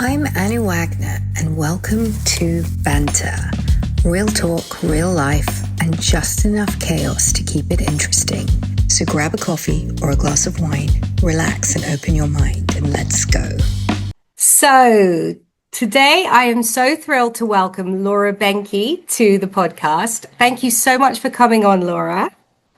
I'm Annie Wagner, and welcome to Banter. Real talk, real life, and just enough chaos to keep it interesting. So grab a coffee or a glass of wine, relax and open your mind, and let's go. So today I am so thrilled to welcome Laura Behnke to the podcast. Thank you so much for coming on, Laura.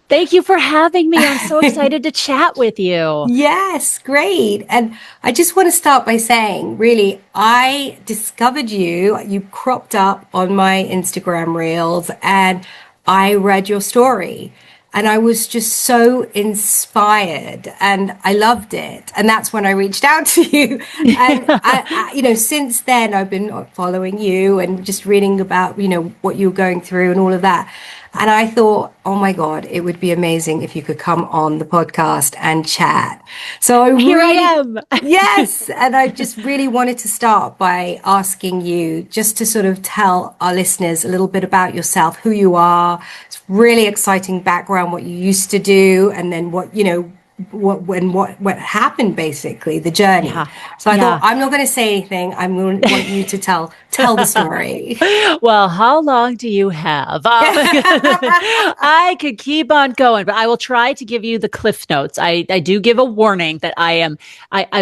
Thank you for having me. I'm so excited to chat with you. Yes, great. And I just want to start by saying, really, I discovered you cropped up on my Instagram reels, and I read your story. And I was just so inspired and I loved it. And that's when I reached out to you. And since then I've been following you and just reading about, what you're going through and all of that. And I thought, oh my God, it would be amazing if you could come on the podcast and chat. So Here I am. Yes. And I just really wanted to start by asking you just to sort of tell our listeners a little bit about yourself, who you are. It's really exciting background, what you used to do, and then what happened, basically the journey. So I thought, I'm not going to say anything. I'm going to want you to tell the story. Well, how long do you have? I could keep on going, but I will try to give you the cliff notes. I do give a warning that I'm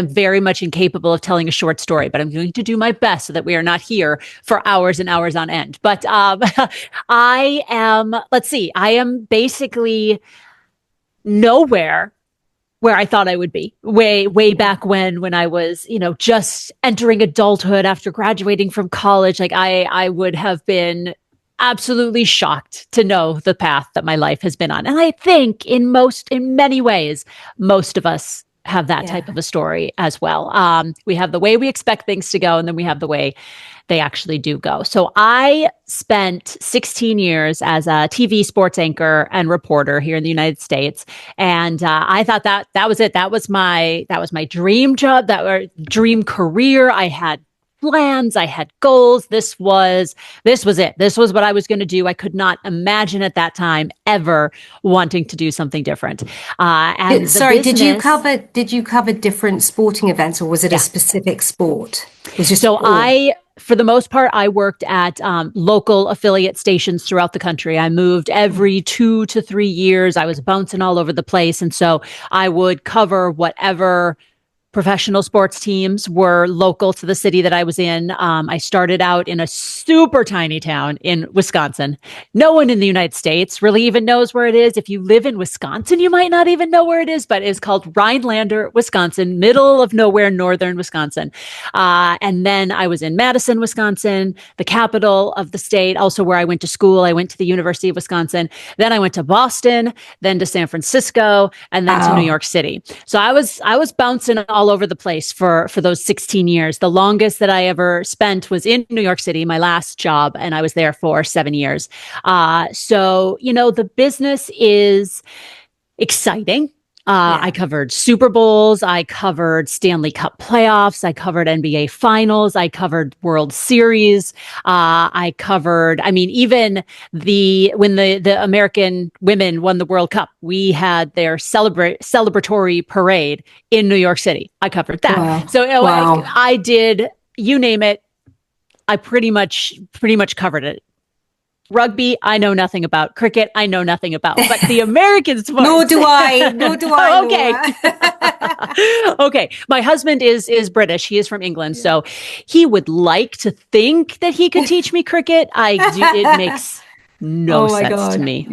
very much incapable of telling a short story, but I'm going to do my best so that we are not here for hours and hours on end. But I am basically nowhere where I thought I would be way back when I was, just entering adulthood after graduating from college. Like I would have been absolutely shocked to know the path that my life has been on. And I think in many ways, most of us have that type of a story as well. We have the way we expect things to go, and then we have the way they actually do go. So I spent 16 years as a TV sports anchor and reporter here in the United States. And I thought that was it. That was my dream job, dream career. I had plans. I had goals. This was it. This was what I was going to do. I could not imagine at that time ever wanting to do something different. Did you cover different sporting events, or was it a specific sport? For the most part, I worked at local affiliate stations throughout the country. I moved every 2 to 3 years. I was bouncing all over the place. And so I would cover whatever professional sports teams were local to the city that I was in. I started out in a super tiny town in Wisconsin. No one in the United States really even knows where it is. If you live in Wisconsin, you might not even know where it is, but it's called Rhinelander, Wisconsin, middle of nowhere, northern Wisconsin. And then I was in Madison, Wisconsin, the capital of the state, also where I went to school. I went to the University of Wisconsin. Then I went to Boston, then to San Francisco, and then to New York City. So I was bouncing all over the place for those 16 years. The longest that I ever spent was in New York City, my last job, and I was there for 7 years. So the business is exciting. I covered Superbowls. I covered Stanley Cup playoffs. I covered NBA finals. I covered World Series. I covered, even when the American women won the World Cup, we had their celebratory parade in New York City. I covered that. Wow. So I did, you name it. I pretty much covered it. Rugby, I know nothing about. Cricket, I know nothing about. But the American sports. Nor do I. Okay. Okay. My husband is British. He is from England. Yeah. So he would like to think that he could teach me cricket. It makes no sense to me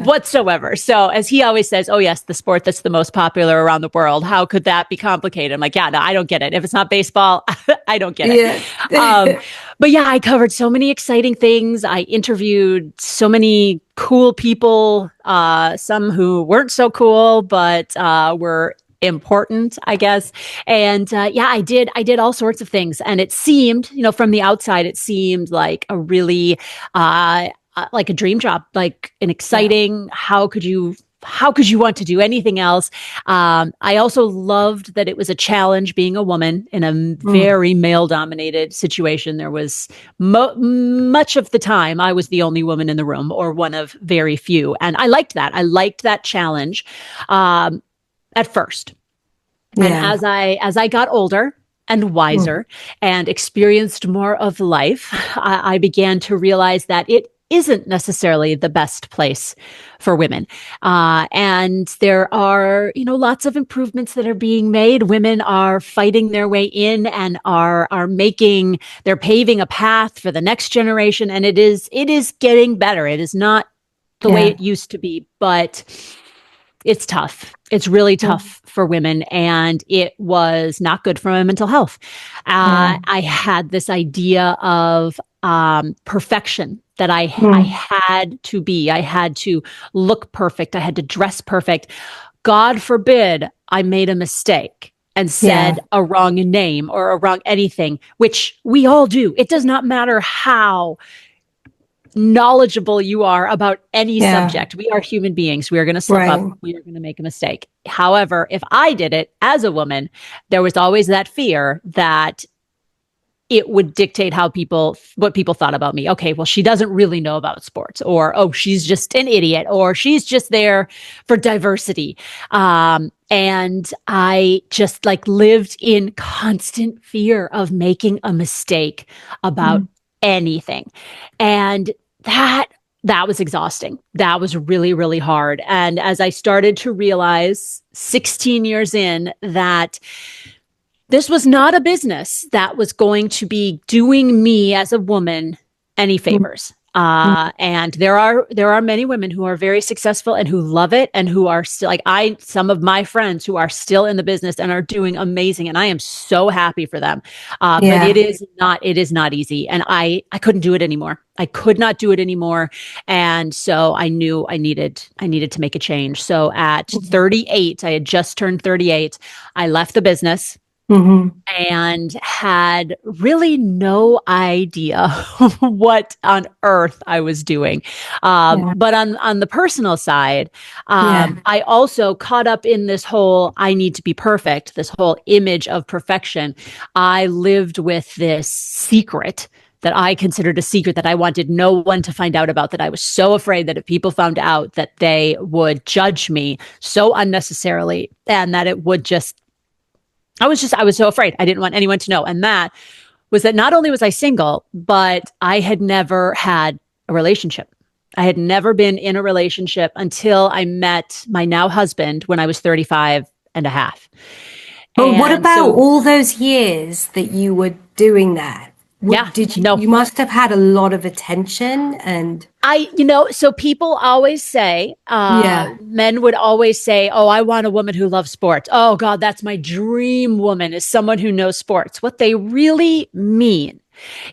whatsoever. So as he always says, oh yes, the sport that's the most popular around the world. How could that be complicated? I'm like, no, I don't get it. If it's not baseball, I don't get it. But I covered so many exciting things. I interviewed so many cool people, some who weren't so cool, but were important, I guess. And I did all sorts of things. And it seemed, from the outside, it seemed like a really like a dream job, like an exciting, how could you want to do anything else? I also loved that it was a challenge being a woman in a very male-dominated situation. There was much of the time I was the only woman in the room, or one of very few. And I liked that. I liked that challenge at first. And as I got older and wiser and experienced more of life, I began to realize that it isn't necessarily the best place for women. And there are, lots of improvements that are being made. Women are fighting their way in and are they're paving a path for the next generation. And it is getting better. It is not the way it used to be, but it's tough. It's really tough for women, and it was not good for my mental health. I had this idea of perfection that I had to be. I had to look perfect. I had to dress perfect. God forbid I made a mistake and said a wrong name or a wrong anything, which we all do. It does not matter how knowledgeable you are about any subject. We are human beings. We are going to slip up. We are going to make a mistake. However, if I did it as a woman, there was always that fear that it would dictate what people thought about me. Okay, well, she doesn't really know about sports, or, oh, she's just an idiot, or she's just there for diversity. And I just lived in constant fear of making a mistake about anything. And that was exhausting. That was really, really hard. And as I started to realize 16 years in that this was not a business that was going to be doing me as a woman any favors. And there are many women who are very successful and who love it and who are still some of my friends who are still in the business and are doing amazing. And I am so happy for them. But it is not easy. And I couldn't do it anymore. I could not do it anymore. And so I knew I needed to make a change. So at 38, I had just turned 38. I left the business. And had really no idea what on earth I was doing. But on the personal side, I also caught up in this whole, I need to be perfect, this whole image of perfection. I lived with this secret that I considered a secret that I wanted no one to find out about, that I was so afraid that if people found out that they would judge me so unnecessarily, and that it would I was so afraid. I didn't want anyone to know. And that not only was I single, but I had never had a relationship. I had never been in a relationship until I met my now husband when I was 35 and a half. But what about all those years that you were doing that? You must have had a lot of attention and so people always say, men would always say, oh, I want a woman who loves sports. Oh God, that's my dream woman, is someone who knows sports. What they really mean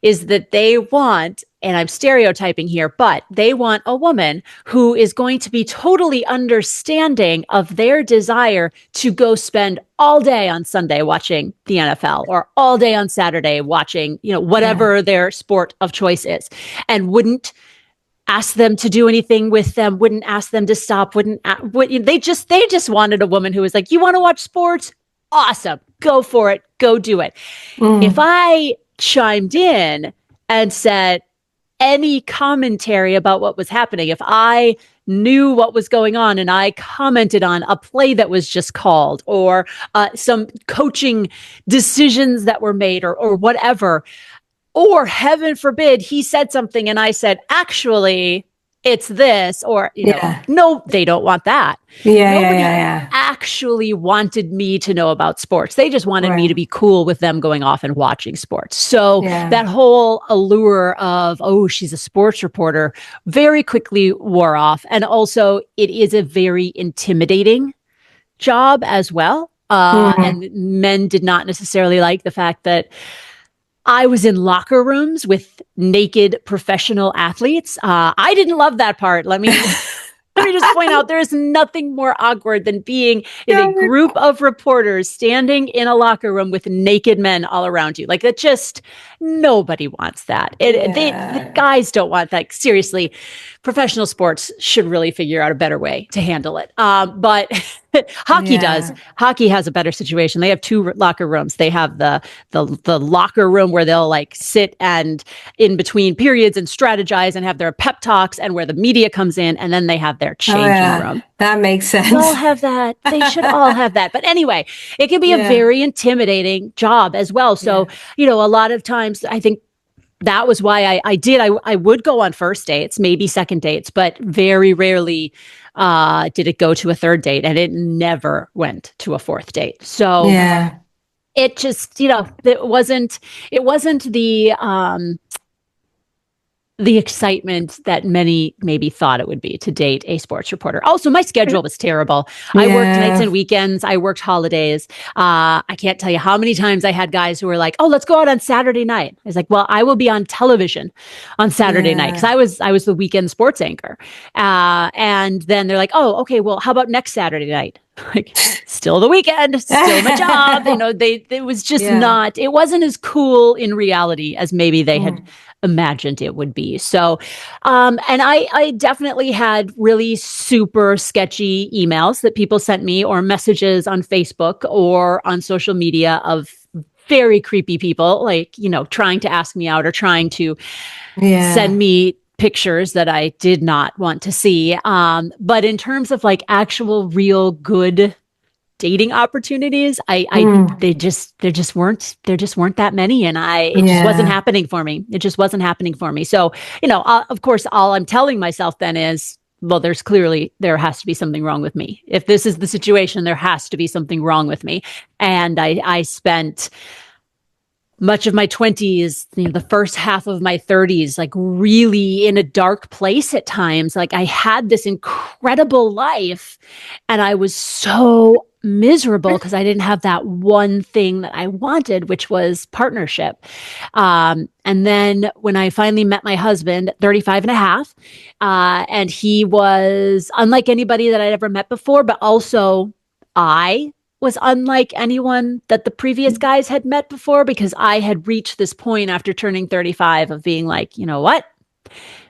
is that they want, and I'm stereotyping here, but they want a woman who is going to be totally understanding of their desire to go spend all day on Sunday watching the NFL, or all day on Saturday watching, whatever their sport of choice is, and wouldn't ask them to do anything with them, wouldn't ask them to stop, they just wanted a woman who was like, you want to watch sports? Awesome. Go for it. Go do it. If I chimed in and said any commentary about what was happening, if I knew what was going on and I commented on a play that was just called, or some coaching decisions that were made, or whatever, or heaven forbid he said something and I said, actually, it's this, or, no, they don't want that. Nobody actually wanted me to know about sports. They just wanted me to be cool with them going off and watching sports. So that whole allure of, oh, she's a sports reporter, very quickly wore off. And also it is a very intimidating job as well. And men did not necessarily like the fact that I was in locker rooms with naked professional athletes. I didn't love that part. Let me just point out, there is nothing more awkward than being in a group of reporters standing in a locker room with naked men all around you. Nobody wants that. The guys don't want that. Seriously, professional sports should really figure out a better way to handle it. But hockey does. Hockey has a better situation. They have two locker rooms. They have the locker room where they'll like sit and in between periods and strategize and have their pep talks, and where the media comes in, and then they have their changing room. That makes sense. They all have that. They should all have that. But anyway, it can be a very intimidating job as well. So, a lot of times I think that was why I would go on first dates, maybe second dates, but very rarely did it go to a third date, and it never went to a fourth date. So it just, it wasn't the excitement that many maybe thought it would be to date a sports reporter. Also, my schedule was terrible. I worked nights and weekends. I worked holidays. I can't tell you how many times I had guys who were like, "Oh, let's go out on Saturday night." I was like, "Well, I will be on television on Saturday night," because I was the weekend sports anchor. And then they're like, "Oh, okay. Well, how about next Saturday night?" Like, still the weekend, still my job. It was just not. It wasn't as cool in reality as maybe they had imagined it would be. So, and I definitely had really super sketchy emails that people sent me, or messages on Facebook or on social media of very creepy people, like, trying to ask me out or trying to send me pictures that I did not want to see. But in terms of like actual real good dating opportunities, there just weren't that many, and it just wasn't happening for me. It just wasn't happening for me. So, of course, all I'm telling myself then is, well, there has to be something wrong with me. If this is the situation, there has to be something wrong with me. And I spent much of my 20s, the first half of my 30s, like really in a dark place at times. Like I had this incredible life, and I was so miserable because I didn't have that one thing that I wanted, which was partnership. And then when I finally met my husband at 35 and a half, and he was unlike anybody that I'd ever met before, but also I was unlike anyone that the previous guys had met before, because I had reached this point after turning 35 of being like, you know what?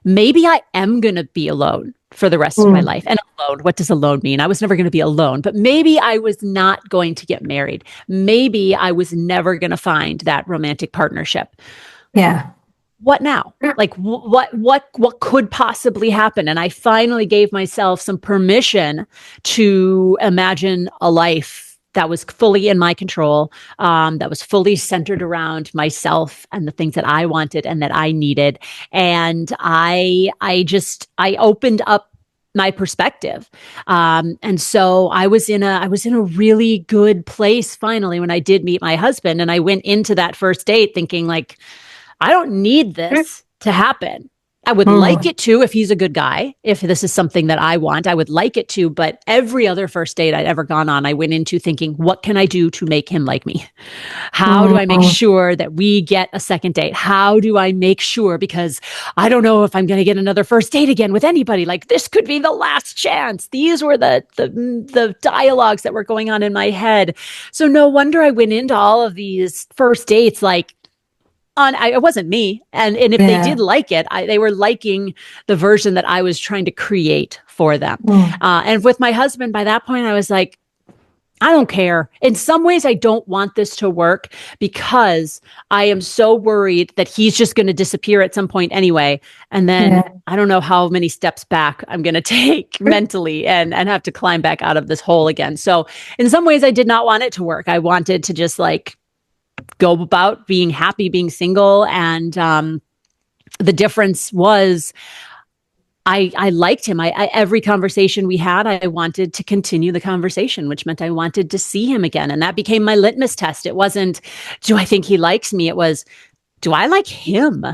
Maybe I am going to be alone for the rest of my life. And alone, what does alone mean? I was never going to be alone, but maybe I was not going to get married. Maybe I was never going to find that romantic partnership. Yeah. What now? Like what could possibly happen? And I finally gave myself some permission to imagine a life that was fully in my control, that was fully centered around myself and the things that I wanted and that I needed. And I opened up my perspective. And so I was in a really good place finally when I did meet my husband. And I went into that first date thinking like, I don't need this to happen. I would like it to, if he's a good guy, if this is something that I want, I would like it to. But every other first date I'd ever gone on, I went into thinking, what can I do to make him like me? How do I make sure that we get a second date? How do I make sure? Because I don't know if I'm going to get another first date again with anybody. Like this could be the last chance. These were the dialogues that were going on in my head. So no wonder I went into all of these first dates like, it wasn't me. And if they did like it, they were liking the version that I was trying to create for them. And with my husband, by that point, I was like, I don't care. In some ways, I don't want this to work because I am so worried that he's just going to disappear at some point anyway. And then I don't know how many steps back I'm going to take mentally and have to climb back out of this hole again. So in some ways, I did not want it to work. I wanted to just like go about being happy, being single. And the difference was I liked him. Every conversation we had, I wanted to continue the conversation, which meant I wanted to see him again. And that became my litmus test. It wasn't, do I think he likes me? It was, do I like him?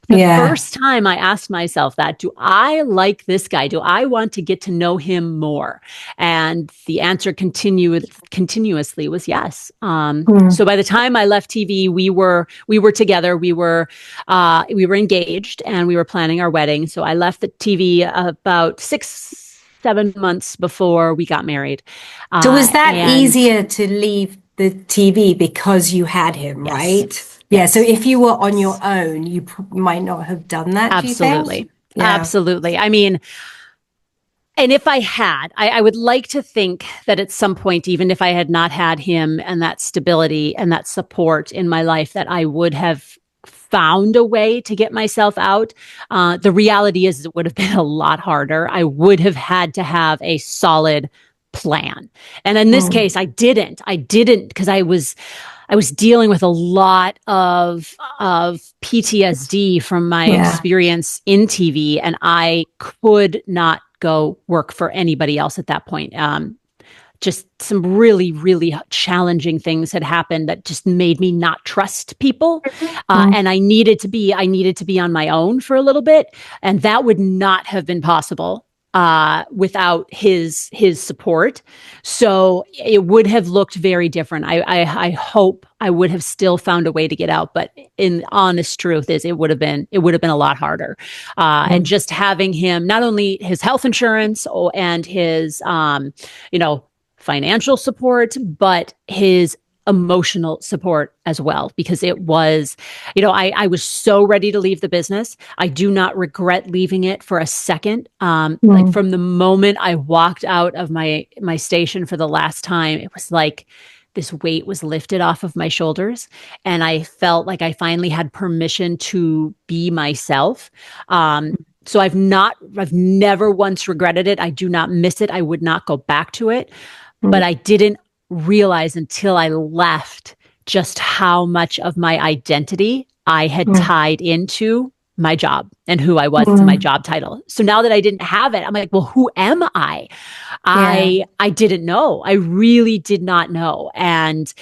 The first time I asked myself that, do I like this guy? Do I want to get to know him more? And the answer continuously was yes. So by the time I left TV, we were together. We were engaged and we were planning our wedding. So I left the TV about 6-7 months before we got married. So was that easier to leave the TV because you had him, right? Yeah. So if you were on your own, you might not have done that, do you think? Absolutely. Yeah. Absolutely. I mean, and if I had, I would like to think that at some point, even if I had not had him and that stability and that support in my life, that I would have found a way to get myself out. The reality is, it would have been a lot harder. I would have had to have a solid plan. And in this case, I didn't. Because I was dealing with a lot of PTSD from my experience in TV, and I could not go work for anybody else at that point. Just some really, really challenging things had happened that just made me not trust people. And I needed to be on my own for a little bit. And that would not have been possible without his support. So it would have looked very different. I hope I would have still found a way to get out, but in honest truth is it would have been a lot harder. And just having him, not only his health insurance and his financial support, but his emotional support as well, because it was, I was so ready to leave the business. I do not regret leaving it for a second. Like from the moment I walked out of my station for the last time, it was like this weight was lifted off of my shoulders, and I felt like I finally had permission to be myself. So I've never once regretted it. I do not miss it. I would not go back to it, but I didn't realize until I left just how much of my identity I had tied into my job and who I was to my job title. So now that I didn't have it, I'm like, well, who am I? I didn't know. I really did not know. And,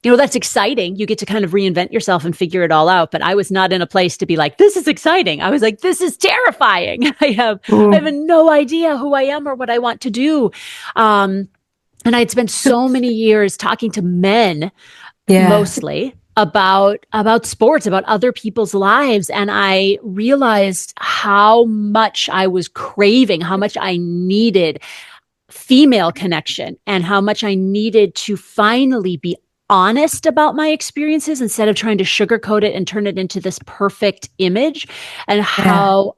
that's exciting. You get to kind of reinvent yourself and figure it all out. But I was not in a place to be like, this is exciting. I was like, this is terrifying. I have no idea who I am or what I want to do. And I'd spent so many years talking to men, mostly about sports, about other people's lives. And I realized how much I was craving, how much I needed female connection, and how much I needed to finally be honest about my experiences instead of trying to sugarcoat it and turn it into this perfect image, and how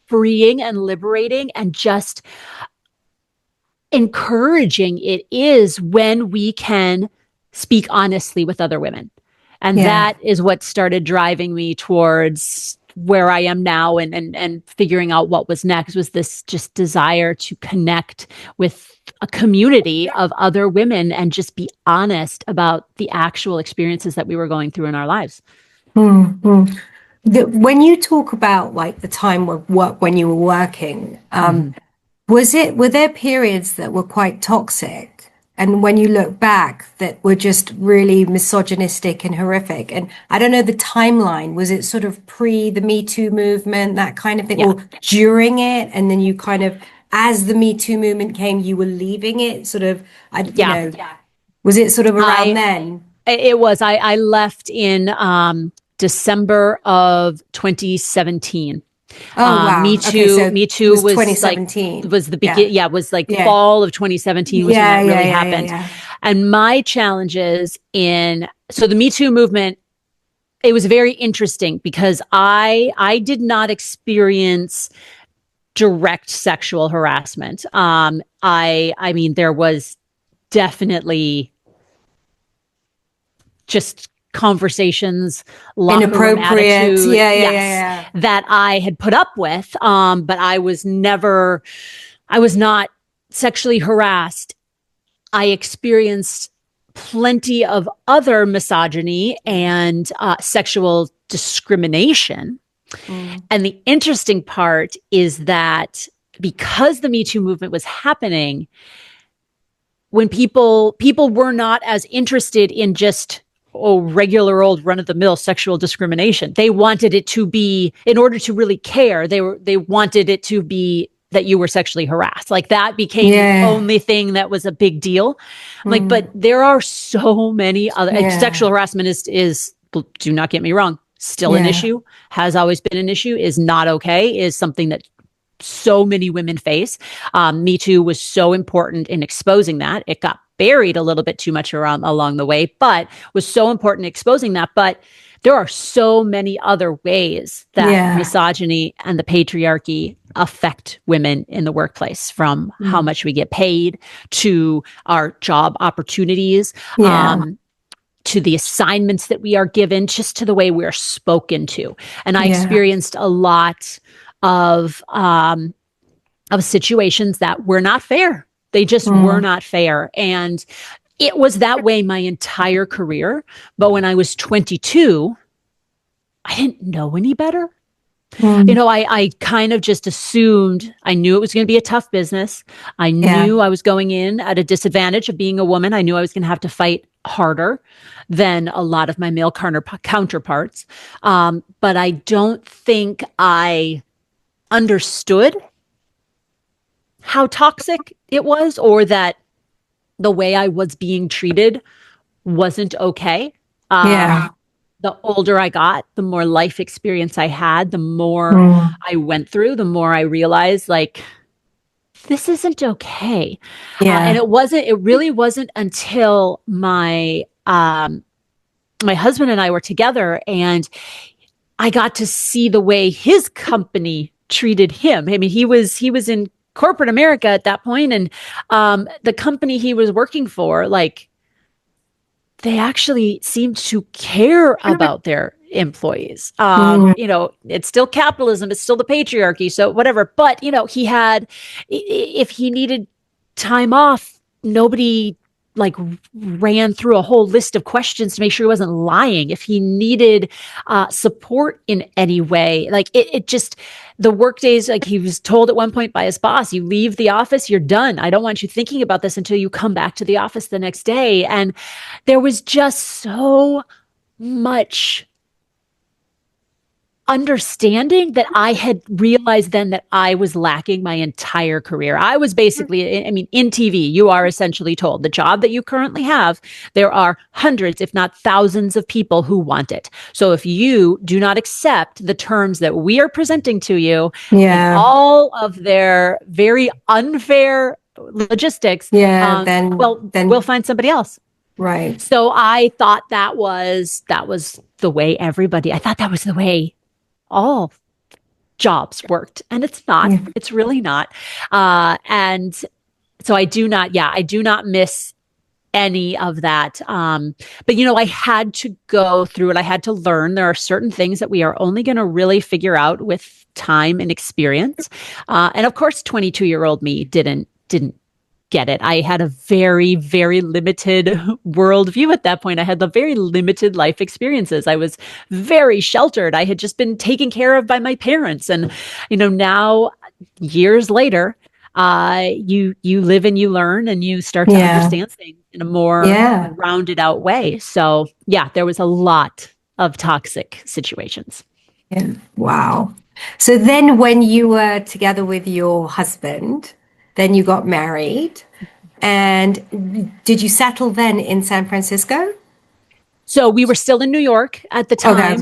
freeing and liberating and just encouraging it is when we can speak honestly with other women. And that is what started driving me towards where I am now, and figuring out what was next, was this just desire to connect with a community of other women and just be honest about the actual experiences that we were going through in our lives. When you talk about like the time of work when you were working, were there periods that were quite toxic? And when you look back, that were just really misogynistic and horrific? And I don't know the timeline. Was it sort of pre the Me Too movement, that kind of thing, or during it? And then you kind of, as the Me Too movement came, you were leaving it sort of, was it sort of around then? It was. I left in December of 2017. Oh, wow. Me Too. Okay, so Me Too was 2017. Like, was the begin. Yeah, was like fall of 2017 was when that really happened. And my challenges so the Me Too movement, it was very interesting because I did not experience direct sexual harassment. I mean, there was definitely just conversations, inappropriate, that I had put up with. But I was not sexually harassed. I experienced plenty of other misogyny and sexual discrimination. And the interesting part is that because the Me Too movement was happening, when people were not as interested in just regular old run-of-the-mill sexual discrimination. They wanted it to be, in order to really care, they wanted it to be that you were sexually harassed. Like that became the only thing that was a big deal. Like, but there are so many other sexual harassment is, do not get me wrong, still an issue, has always been an issue, is not okay, is something that so many women face. Me Too was so important in exposing that. It got buried a little bit too much around along the way, but was so important exposing that. But there are so many other ways that misogyny and the patriarchy affect women in the workplace, from how much we get paid to our job opportunities, to the assignments that we are given, just to the way we're spoken to. And I experienced a lot of situations that were not fair. They just were not fair. And it was that way my entire career. But when I was 22, I didn't know any better. You know, I kind of just assumed, I knew it was going to be a tough business. I knew I was going in at a disadvantage of being a woman. I knew I was going to have to fight harder than a lot of my male counterparts. But I don't think I understood how toxic it was, or that the way I was being treated wasn't okay. The older I got, the more life experience I had, the more I went through, the more I realized, like, this isn't okay. And it really wasn't until my husband and I were together and I got to see the way his company treated him. I mean, he was in corporate America at that point, and the company he was working for, like, they actually seemed to care about their employees. You know, it's still capitalism, it's still the patriarchy, so whatever. But, you know, if he needed time off, nobody like ran through a whole list of questions to make sure he wasn't lying. If he needed support in any way, like it just, the work days, like he was told at one point by his boss, you leave the office, you're done. I don't want you thinking about this until you come back to the office the next day. And there was just so much understanding that I had realized then that I was lacking my entire career. I was basically, I mean, in TV, you are essentially told the job that you currently have, there are hundreds, if not thousands of people who want it. So if you do not accept the terms that we are presenting to you, and all of their very unfair logistics, then we'll find somebody else. Right. So I thought that was the way I thought that was the way all jobs worked, and it's not. It's really not. And so I do not miss any of that. But you know, I had to go through it. I had to learn. There are certain things that we are only going to really figure out with time and experience. And of course, 22-year-old me didn't get it. I had a very, very limited worldview at that point. I had the very limited life experiences. I was very sheltered. I had just been taken care of by my parents. And, you know, now years later, you live and you learn and you start to understand things in a more rounded out way. So yeah, there was a lot of toxic situations. Yeah. Wow. So then when you were together with your husband, then you got married, and did you settle then in San Francisco? So we were still in New York at the time.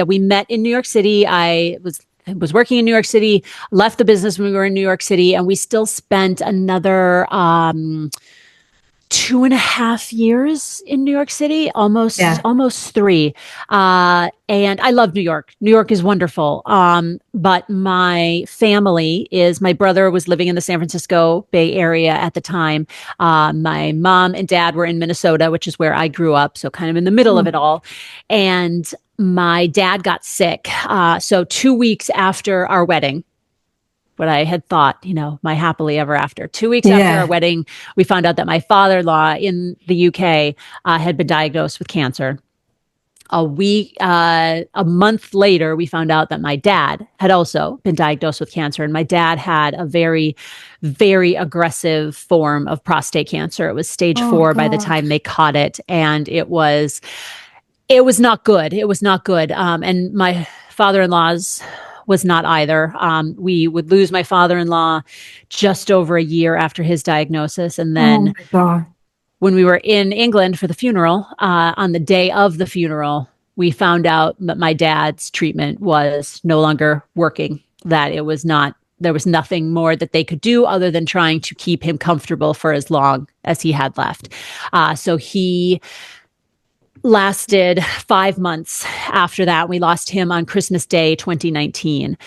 We met in New York City. I was working in New York City, left the business when we were in New York City, and we still spent another 2.5 years in New York City, almost 3. And I love New York. New York is wonderful. But my brother was living in the San Francisco Bay Area at the time. My mom and dad were in Minnesota, which is where I grew up. So kind of in the middle of it all. And my dad got sick. So 2 weeks after our wedding, what I had thought, you know, my happily ever after. 2 weeks after our wedding, we found out that my father-in-law in the UK had been diagnosed with cancer. A month later, we found out that my dad had also been diagnosed with cancer. And my dad had a very, very aggressive form of prostate cancer. It was stage 4 by the time they caught it. And it was not good. It was not good. And my father-in-law's was not either. We would lose my father-in-law just over a year after his diagnosis. And then when we were in England for the funeral, on the day of the funeral, we found out that my dad's treatment was no longer working, that it was not there was nothing more that they could do other than trying to keep him comfortable for as long as he had left. So he lasted 5 months after that. We lost him on Christmas Day, 2019.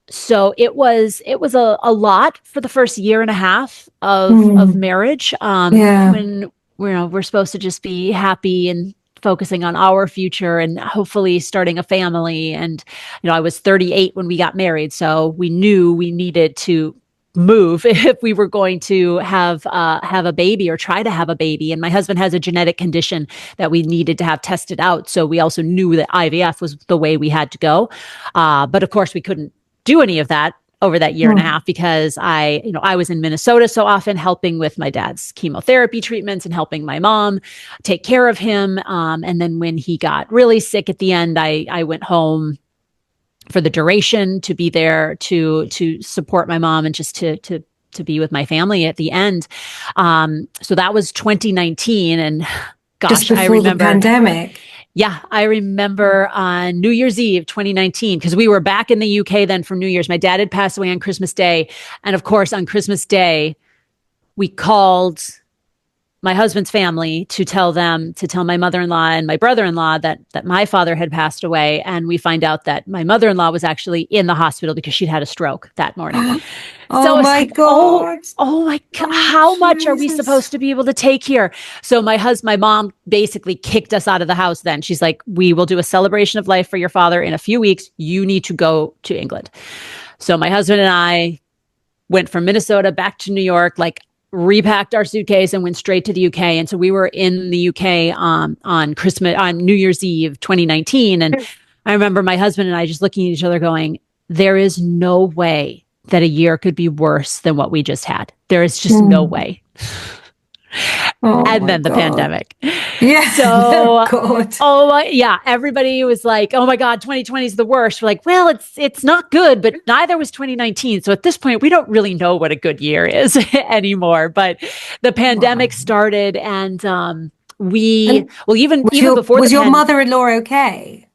So it was a lot for the first year and a half of marriage. When we're supposed to just be happy and focusing on our future and hopefully starting a family. And I was 38 when we got married, so we knew we needed to move if we were going to have a baby or try to have a baby. And my husband has a genetic condition that we needed to have tested out, so we also knew that IVF was the way we had to go. But of course, we couldn't do any of that over that year and a half because I was in Minnesota so often helping with my dad's chemotherapy treatments and helping my mom take care of him. And then when he got really sick at the end, I went home for the duration to be there to support my mom and just to be with my family at the end. So that was 2019, and gosh, just before I remember the pandemic. Yeah, I remember on New Year's Eve, 2019, because we were back in the UK then for New Year's. My dad had passed away on Christmas Day. And of course, on Christmas Day, we called my husband's family to tell my mother-in-law and my brother-in-law that my father had passed away. And we find out that my mother-in-law was actually in the hospital because she'd had a stroke that morning. Oh my God. Oh my God. How much are we supposed to be able to take here? So my mom basically kicked us out of the house then. She's like, we will do a celebration of life for your father in a few weeks. You need to go to England. So my husband and I went from Minnesota back to New York, repacked our suitcase and went straight to the UK. And so we were in the UK on New Year's Eve, 2019. And I remember my husband and I just looking at each other going, there is no way that a year could be worse than what we just had. There is just no way. And then the pandemic. Yeah. So, everybody was like, oh my God, 2020 is the worst. We're like, well, it's not good, but neither was 2019. So at this point, we don't really know what a good year is anymore. But the pandemic started, and even before was your mother-in-law okay?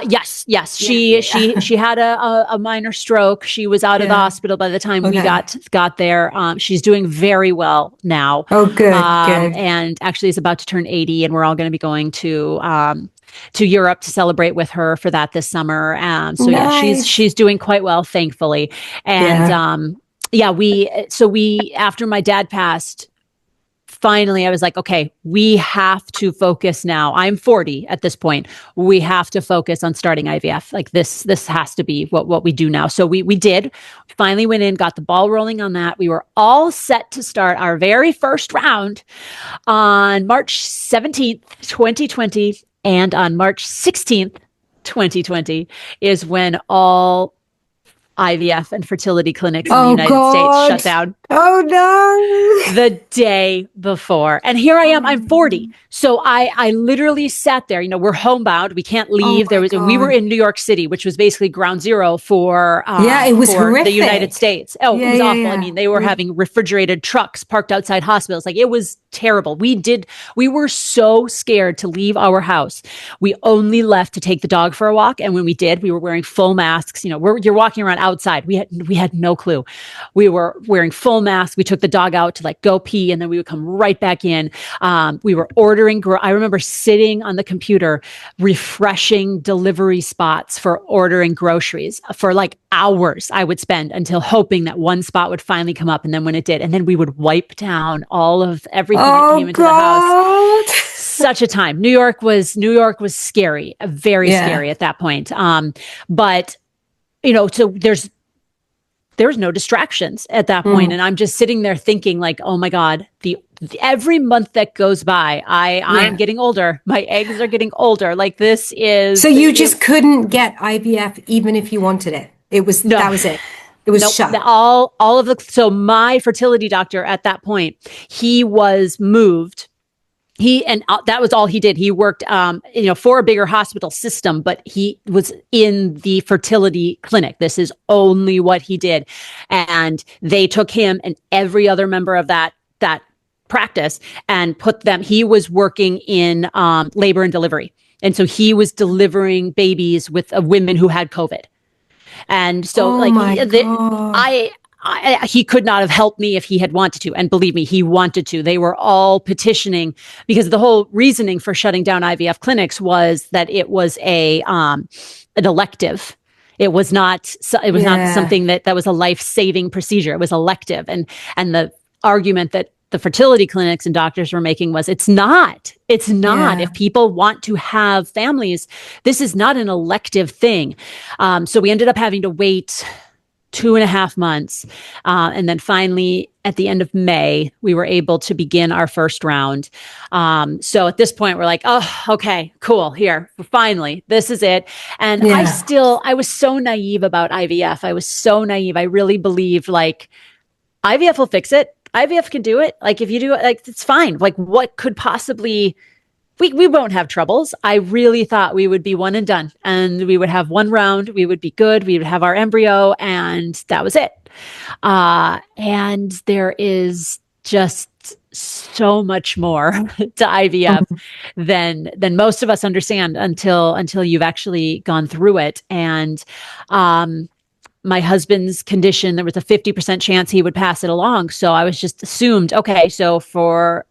Yes. She had a minor stroke. She was out of the hospital by the time we got there. She's doing very well now. Oh, good. Good. And actually is about to turn 80, and we're all going to be going to Europe to celebrate with her for that this summer. So nice. She's doing quite well, thankfully. And we after my dad passed, finally, I was like, okay, we have to focus now. I'm 40 at this point. We have to focus on starting IVF. Like this has to be what we do now. So we did. Finally went in, got the ball rolling on that. We were all set to start our very first round on March 17th, 2020. And on March 16th, 2020 is when all IVF and fertility clinics in the United States shut down. Oh no. The day before. And here I am, I'm 40. So I literally sat there, we're homebound. We can't leave. We were in New York City, which was basically ground zero for it was horrific. The United States. Oh, it was awful. Yeah. I mean, they were having refrigerated trucks parked outside hospitals. Like, it was terrible. We were so scared to leave our house. We only left to take the dog for a walk. And when we did, we were wearing full masks. You're walking around outside. We had no clue. We were wearing full masks. We took the dog out to go pee, and then we would come right back in. We were ordering. I remember sitting on the computer, refreshing delivery spots for ordering groceries for hours. I would spend until hoping that one spot would finally come up. And then when it did, and then we would wipe down all of everything that came into the house. Such a time. New York was scary, very scary at that point. But so there was no distractions at that point. And I'm just sitting there thinking oh my God, every month that goes by, I'm getting older. My eggs are getting older. This is. So you just couldn't get IVF even if you wanted it. That was it. It was shut. So my fertility doctor at that point, he was moved. That was all he did. He worked, for a bigger hospital system, but he was in the fertility clinic. This is only what he did. And they took him and every other member of that practice and he was working in labor and delivery. And so he was delivering babies with women who had COVID. And so Oh my God. he could not have helped me if he had wanted to. And believe me, he wanted to. They were all petitioning because the whole reasoning for shutting down IVF clinics was that it was an elective. It was not something that was a life-saving procedure. It was elective. And the argument that the fertility clinics and doctors were making was it's not. If people want to have families, this is not an elective thing. So we ended up having to wait 2.5 months. And then finally, at the end of May, we were able to begin our first round. So at this point, we're like, oh, okay, cool. Here, finally, this is it. And I was so naive about IVF. I was so naive. I really believed like IVF will fix it. IVF can do it. Like if you do it, like it's fine. Like what could possibly we won't have troubles. I really thought we would be one and done and we would have one round. We would be good. We would have our embryo and that was it. And there is just so much more to IVF than most of us understand until you've actually gone through it. And, my husband's condition, there was a 50% chance he would pass it along. So I was just assumed, okay, so for,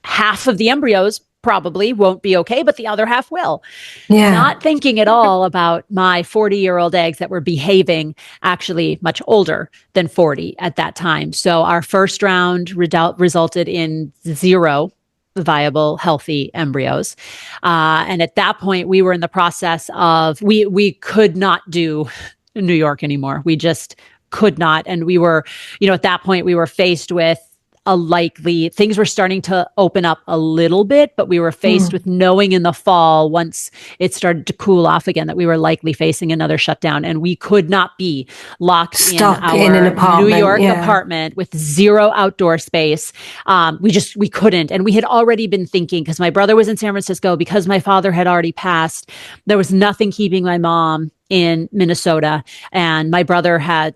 half of the embryos probably won't be okay, but the other half will. Yeah. Not thinking at all about my 40-year-old eggs that were behaving actually much older than 40 at that time. So our first round resulted in 0 viable, healthy embryos. And at that point, we were in the process of, we could not do New York anymore. We just could not. And we were, at that point, we were faced with things were starting to open up a little bit, but we were faced with knowing in the fall, once it started to cool off again, that we were likely facing another shutdown and we could not be stuck in an apartment, New York apartment with 0 outdoor space. We couldn't. And we had already been thinking, because my brother was in San Francisco, because my father had already passed, there was nothing keeping my mom in Minnesota. And my brother has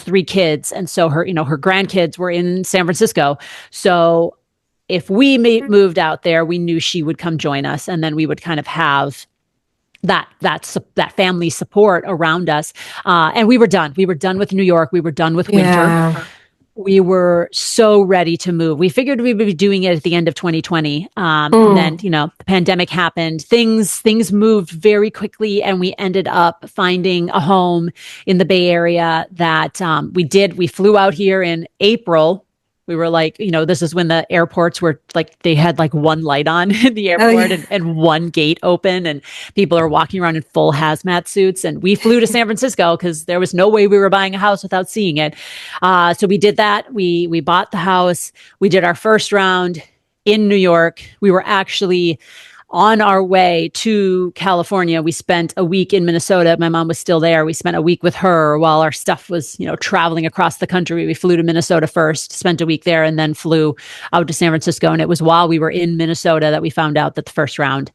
3 kids. And so her grandkids were in San Francisco. So if we moved out there, we knew she would come join us. And then we would kind of have that family support around us. And we were done. We were done with New York. We were done with winter. Yeah. We were so ready to move. We figured we would be doing it at the end of 2020. And then, the pandemic happened. Things moved very quickly and we ended up finding a home in the Bay Area that we flew out here in April. We were like, this is when the airports were like, they had like one light on in the airport and one gate open and people are walking around in full hazmat suits. And we flew to San Francisco because there was no way we were buying a house without seeing it. So we did that. We bought the house. We did our first round in New York. We were actually on our way to California. We spent a week in Minnesota. My mom was still there. We spent a week with her while our stuff was, traveling across the country. We flew to Minnesota first, spent a week there, and then flew out to San Francisco. And it was while we were in Minnesota that we found out that the first round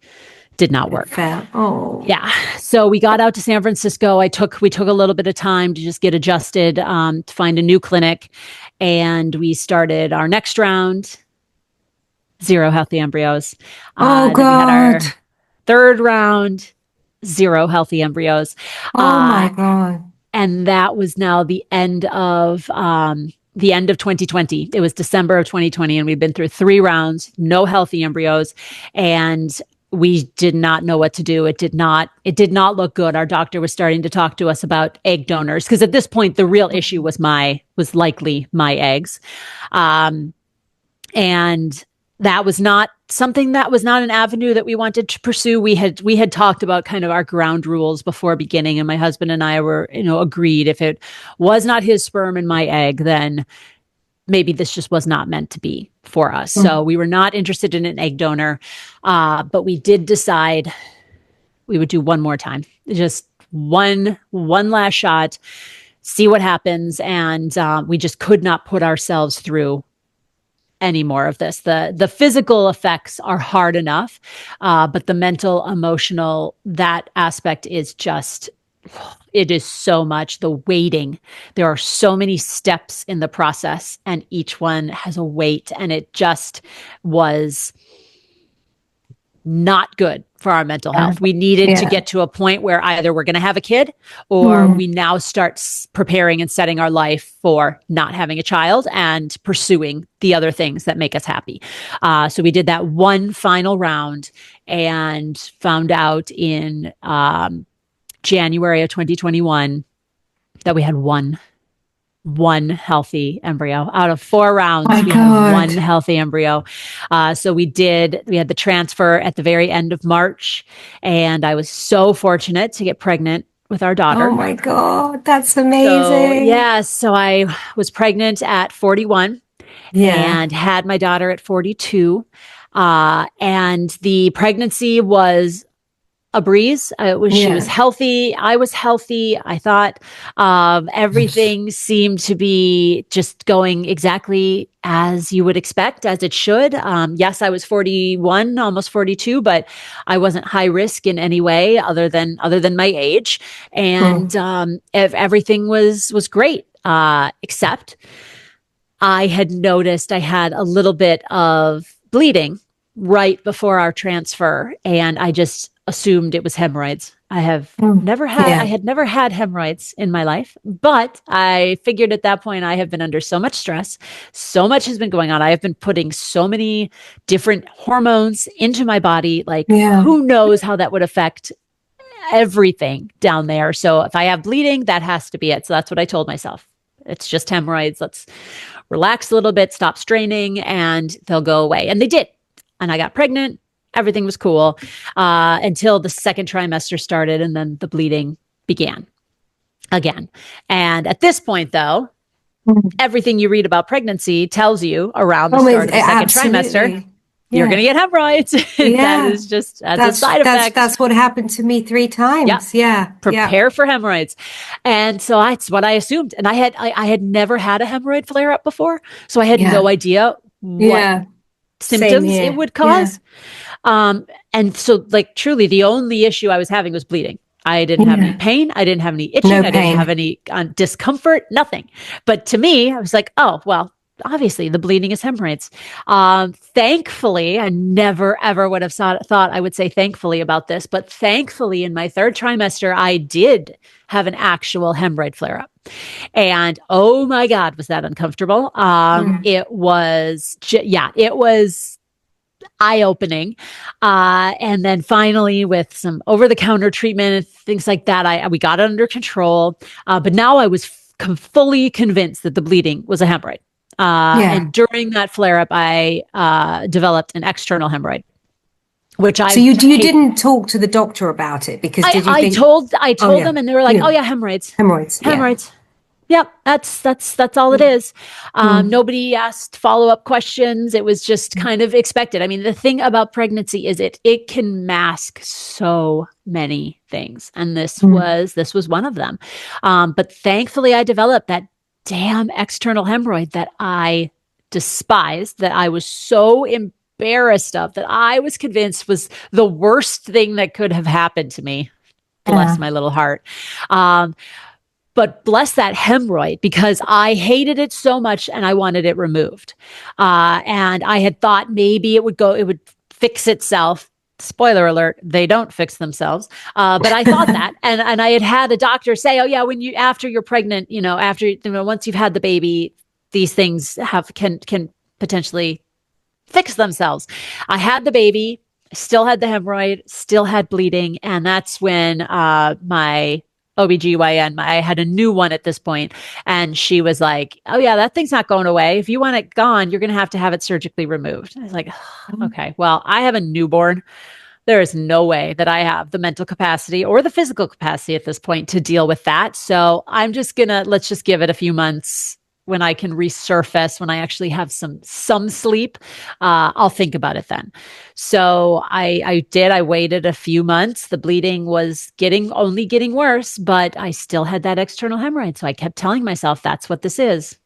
did not work. Yeah. So we got out to San Francisco. We took a little bit of time to just get adjusted, to find a new clinic. And we started our next round. 0 healthy embryos. God. Then we had our third round, 0 healthy embryos. My God. And that was now the end of 2020. It was December of 2020, and we've been through 3 rounds, no healthy embryos, and we did not know what to do. It did not look good. Our doctor was starting to talk to us about egg donors, because at this point, the real issue was likely my eggs. And that was not an avenue that we wanted to pursue. We had talked about kind of our ground rules before beginning, and my husband and I were, agreed if it was not his sperm and my egg, then maybe this just was not meant to be for us. So we were not interested in an egg donor, but we did decide we would do one more time, just one last shot, see what happens. And we just could not put ourselves through any more of this. The physical effects are hard enough, but the mental, emotional, that aspect is just, it is so much. The waiting, there are so many steps in the process and each one has a weight, and it just was not good for our mental health. We needed to get to a point where either we're going to have a kid or we now start preparing and setting our life for not having a child and pursuing the other things that make us happy. So we did that one final round and found out in January of 2021 that we had one healthy embryo out of 4 rounds. We had one healthy embryo. So we had the transfer at the very end of March, and I was so fortunate to get pregnant with our daughter. Oh my God, that's amazing. So I was pregnant at 41 and had my daughter at 42. And the pregnancy was a breeze. She was healthy. I was healthy. I thought everything seemed to be just going exactly as you would expect, as it should. Yes, I was 41, almost 42, but I wasn't high risk in any way other than my age. And everything was great, except I had noticed I had a little bit of bleeding right before our transfer, and I just assumed it was hemorrhoids. I had never had hemorrhoids in my life, but I figured at that point I have been under so much stress. So much has been going on. I have been putting so many different hormones into my body. Like who knows how that would affect everything down there. So if I have bleeding, that has to be it. So that's what I told myself. It's just hemorrhoids. Let's relax a little bit, stop straining, and they'll go away. And they did. And I got pregnant. Everything was cool until the second trimester started, and then the bleeding began again. And at this point, though, everything you read about pregnancy tells you around the start of the second trimester, you're going to get hemorrhoids. That is just a side effect. That's what happened to me 3 times. Prepare for hemorrhoids. And so that's what I assumed. And I had never had a hemorrhoid flare up before. So I had no idea what symptoms it would cause. And so like truly the only issue I was having was bleeding. I didn't have any pain. I didn't have any itching. I didn't have any discomfort, nothing. But to me, I was like, oh, well, obviously the bleeding is hemorrhoids. Thankfully, I never, ever would have thought I would say thankfully about this, but thankfully in my 3rd trimester, I did have an actual hemorrhoid flare up. And oh my God, was that uncomfortable. It was, it was eye-opening. And then finally with some over-the-counter treatment and things like that, we got it under control. But now I was fully convinced that the bleeding was a hemorrhoid. And during that flare-up, I developed an external hemorrhoid. So you didn't talk to the doctor about it because I told them, and they were like, "Oh yeah, hemorrhoids." Yep, that's all it is. Nobody asked follow-up questions. It was just kind of expected. I mean, the thing about pregnancy is it can mask so many things, and this was one of them. But thankfully, I developed that damn external hemorrhoid that I despised, that I was so embarrassed of, that I was convinced was the worst thing that could have happened to me. Bless my little heart. But bless that hemorrhoid, because I hated it so much and I wanted it removed. And I had thought maybe it would fix itself. Spoiler alert, they don't fix themselves. But I thought that, and I had a doctor say, oh yeah, after you're pregnant, once you've had the baby, these things can potentially fix themselves. I had the baby, still had the hemorrhoid, still had bleeding. And that's when my OBGYN, I had a new one at this point, and she was like, oh yeah, that thing's not going away. If you want it gone, you're going to have it surgically removed. I was like, okay, well, I have a newborn. There is no way that I have the mental capacity or the physical capacity at this point to deal with that. So let's just give it a few months. When I can resurface, when I actually have some sleep, I'll think about it then. So I waited a few months. The bleeding was only getting worse, but I still had that external hemorrhoid. So I kept telling myself, that's what this is.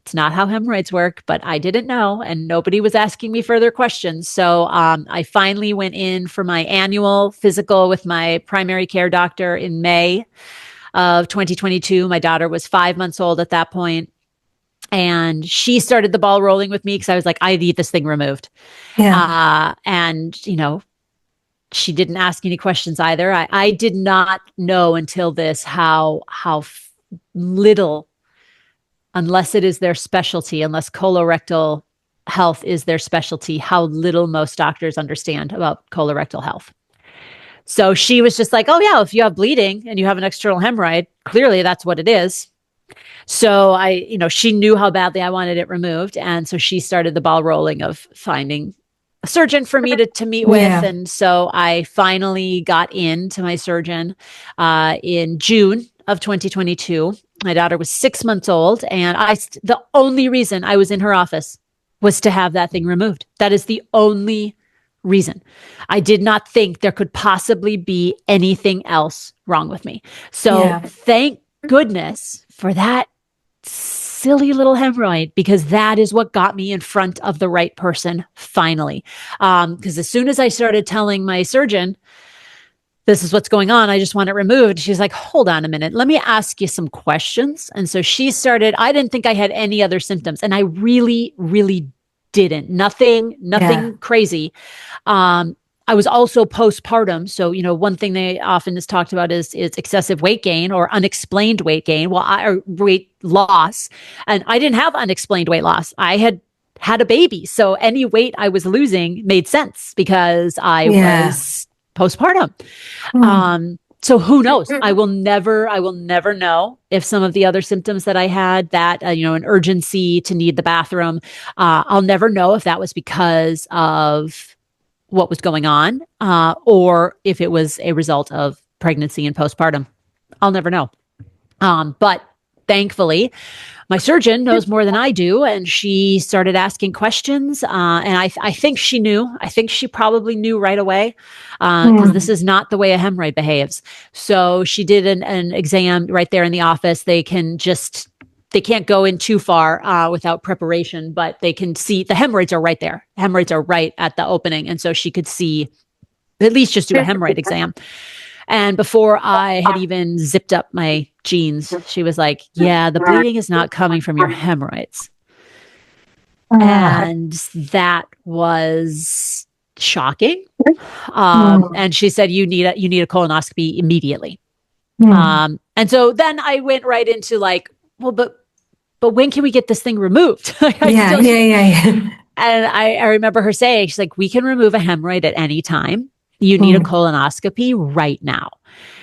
It's not how hemorrhoids work, but I didn't know, and nobody was asking me further questions. So I finally went in for my annual physical with my primary care doctor in May of 2022. My daughter was 5 months old at that point. And she started the ball rolling with me because I was like, I need this thing removed. And, she didn't ask any questions either. I did not know until this how little, unless it is their specialty, unless colorectal health is their specialty, how little most doctors understand about colorectal health. So she was just like, oh, yeah, if you have bleeding and you have an external hemorrhoid, clearly that's what it is. So she knew how badly I wanted it removed. And so she started the ball rolling of finding a surgeon for me to meet with. And so I finally got into my surgeon in June of 2022. My daughter was 6 months old. And the only reason I was in her office was to have that thing removed. That is the only reason. I did not think there could possibly be anything else wrong with me. So thank goodness for that silly little hemorrhoid, because that is what got me in front of the right person finally. Because as soon as I started telling my surgeon, this is what's going on, I just want it removed, she's like, hold on a minute, let me ask you some questions. And so she started, I didn't think I had any other symptoms. And I really, really didn't. Nothing crazy. I was also postpartum. So, one thing they often is talked about is excessive weight gain or unexplained weight gain. Or weight loss. And I didn't have unexplained weight loss. I had a baby. So any weight I was losing made sense because I was postpartum. So who knows? I will never know if some of the other symptoms that I had, that, an urgency to need the bathroom, I'll never know if that was because of what was going on, or if it was a result of pregnancy and postpartum. I'll never know. But thankfully, my surgeon knows more than I do, and she started asking questions. And I think she knew. I think she probably knew right away, because this is not the way a hemorrhoid behaves. So she did an exam right there in the office. They can't go in too far without preparation, but they can see the hemorrhoids are right there. Hemorrhoids are right at the opening. And so she could see, at least just do a hemorrhoid exam. And before I had even zipped up my jeans, she was like, yeah, the bleeding is not coming from your hemorrhoids. And that was shocking. And she said, you need a colonoscopy immediately. And so then I went right into like, well, but when can we get this thing removed? And I remember her saying, she's like, we can remove a hemorrhoid at any time. You need a colonoscopy right now.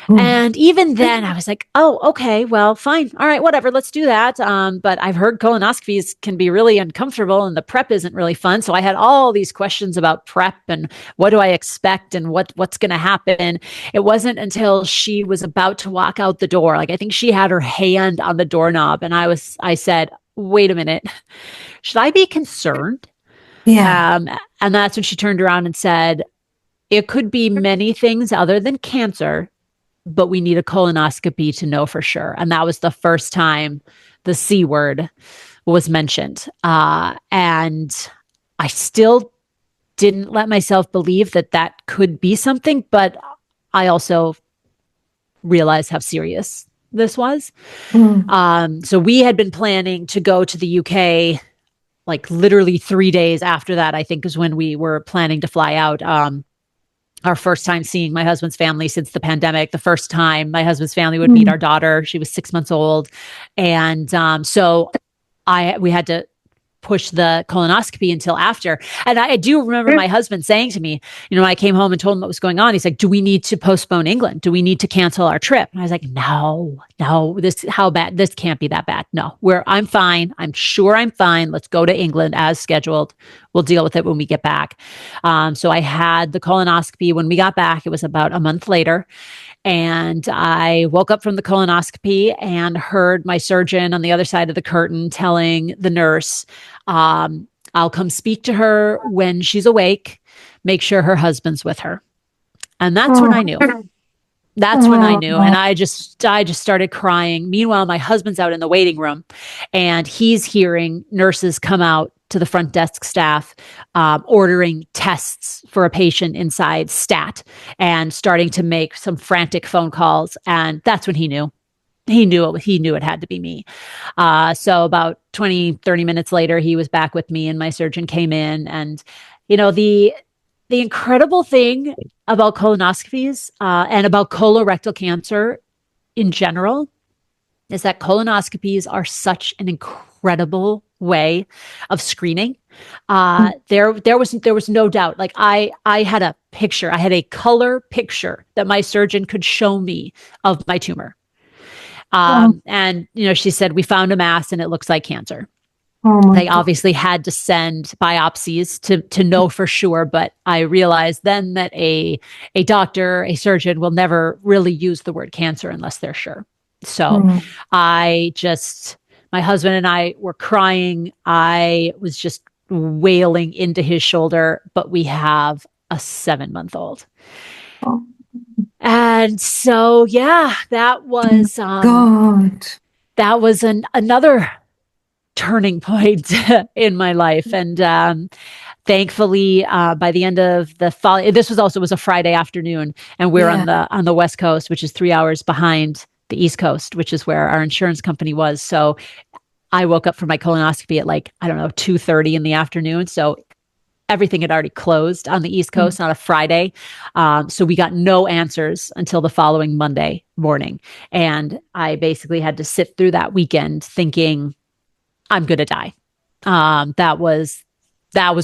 And even then I was like, oh, okay, well, fine. All right, whatever. Let's do that. But I've heard colonoscopies can be really uncomfortable and the prep isn't really fun. So I had all these questions about prep and what do I expect and what's going to happen. It wasn't until she was about to walk out the door. Like, I think she had her hand on the doorknob and I said, wait a minute, should I be concerned? And that's when she turned around and said, it could be many things other than cancer, but we need a colonoscopy to know for sure. And that was the first time the C word was mentioned. And I still didn't let myself believe that could be something, but I also realized how serious this was. So we had been planning to go to the UK, like literally 3 days after that, I think is when we were planning to fly out. Our first time seeing my husband's family since the pandemic, the first time my husband's family would meet our daughter. She was 6 months old. And so we had to push the colonoscopy until after. And I do remember my husband saying to me, I came home and told him what was going on. He's like, do we need to postpone England? Do we need to cancel our trip? And I was like, no, how bad? This can't be that bad. No, I'm fine. I'm sure I'm fine. Let's go to England as scheduled. We'll deal with it when we get back. So I had the colonoscopy when we got back. It was about a month later. And I woke up from the colonoscopy and heard my surgeon on the other side of the curtain telling the nurse, I'll come speak to her when she's awake. Make sure her husband's with her. And that's when I knew. That's when I knew. And I just started crying. Meanwhile, my husband's out in the waiting room and he's hearing nurses come out to the front desk staff, ordering tests for a patient inside stat and starting to make some frantic phone calls. And that's when he knew. He knew it had to be me. So about 20, 30 minutes later, he was back with me and my surgeon came in. And, the incredible thing about colonoscopies and about colorectal cancer in general is that colonoscopies are such an incredible way of screening. There was no doubt. Like I had a picture, I had a color picture that my surgeon could show me of my tumor. And she said, we found a mass and it looks like cancer. They obviously had to send biopsies to know for sure, but I realized then that a doctor, a surgeon will never really use the word cancer unless they're sure. So my husband and I were crying. I was just wailing into his shoulder, but we have a 7-month-old. And so, yeah, that was, that was another turning point in my life. And thankfully, by the end of the fall, this was a Friday afternoon, and we're on the West Coast, which is 3 hours behind the East Coast, which is where our insurance company was. So I woke up for my colonoscopy at 2:30 in the afternoon. So everything had already closed on the East Coast on a Friday. So we got no answers until the following Monday morning. And I basically had to sit through that weekend thinking, I'm going to die. That was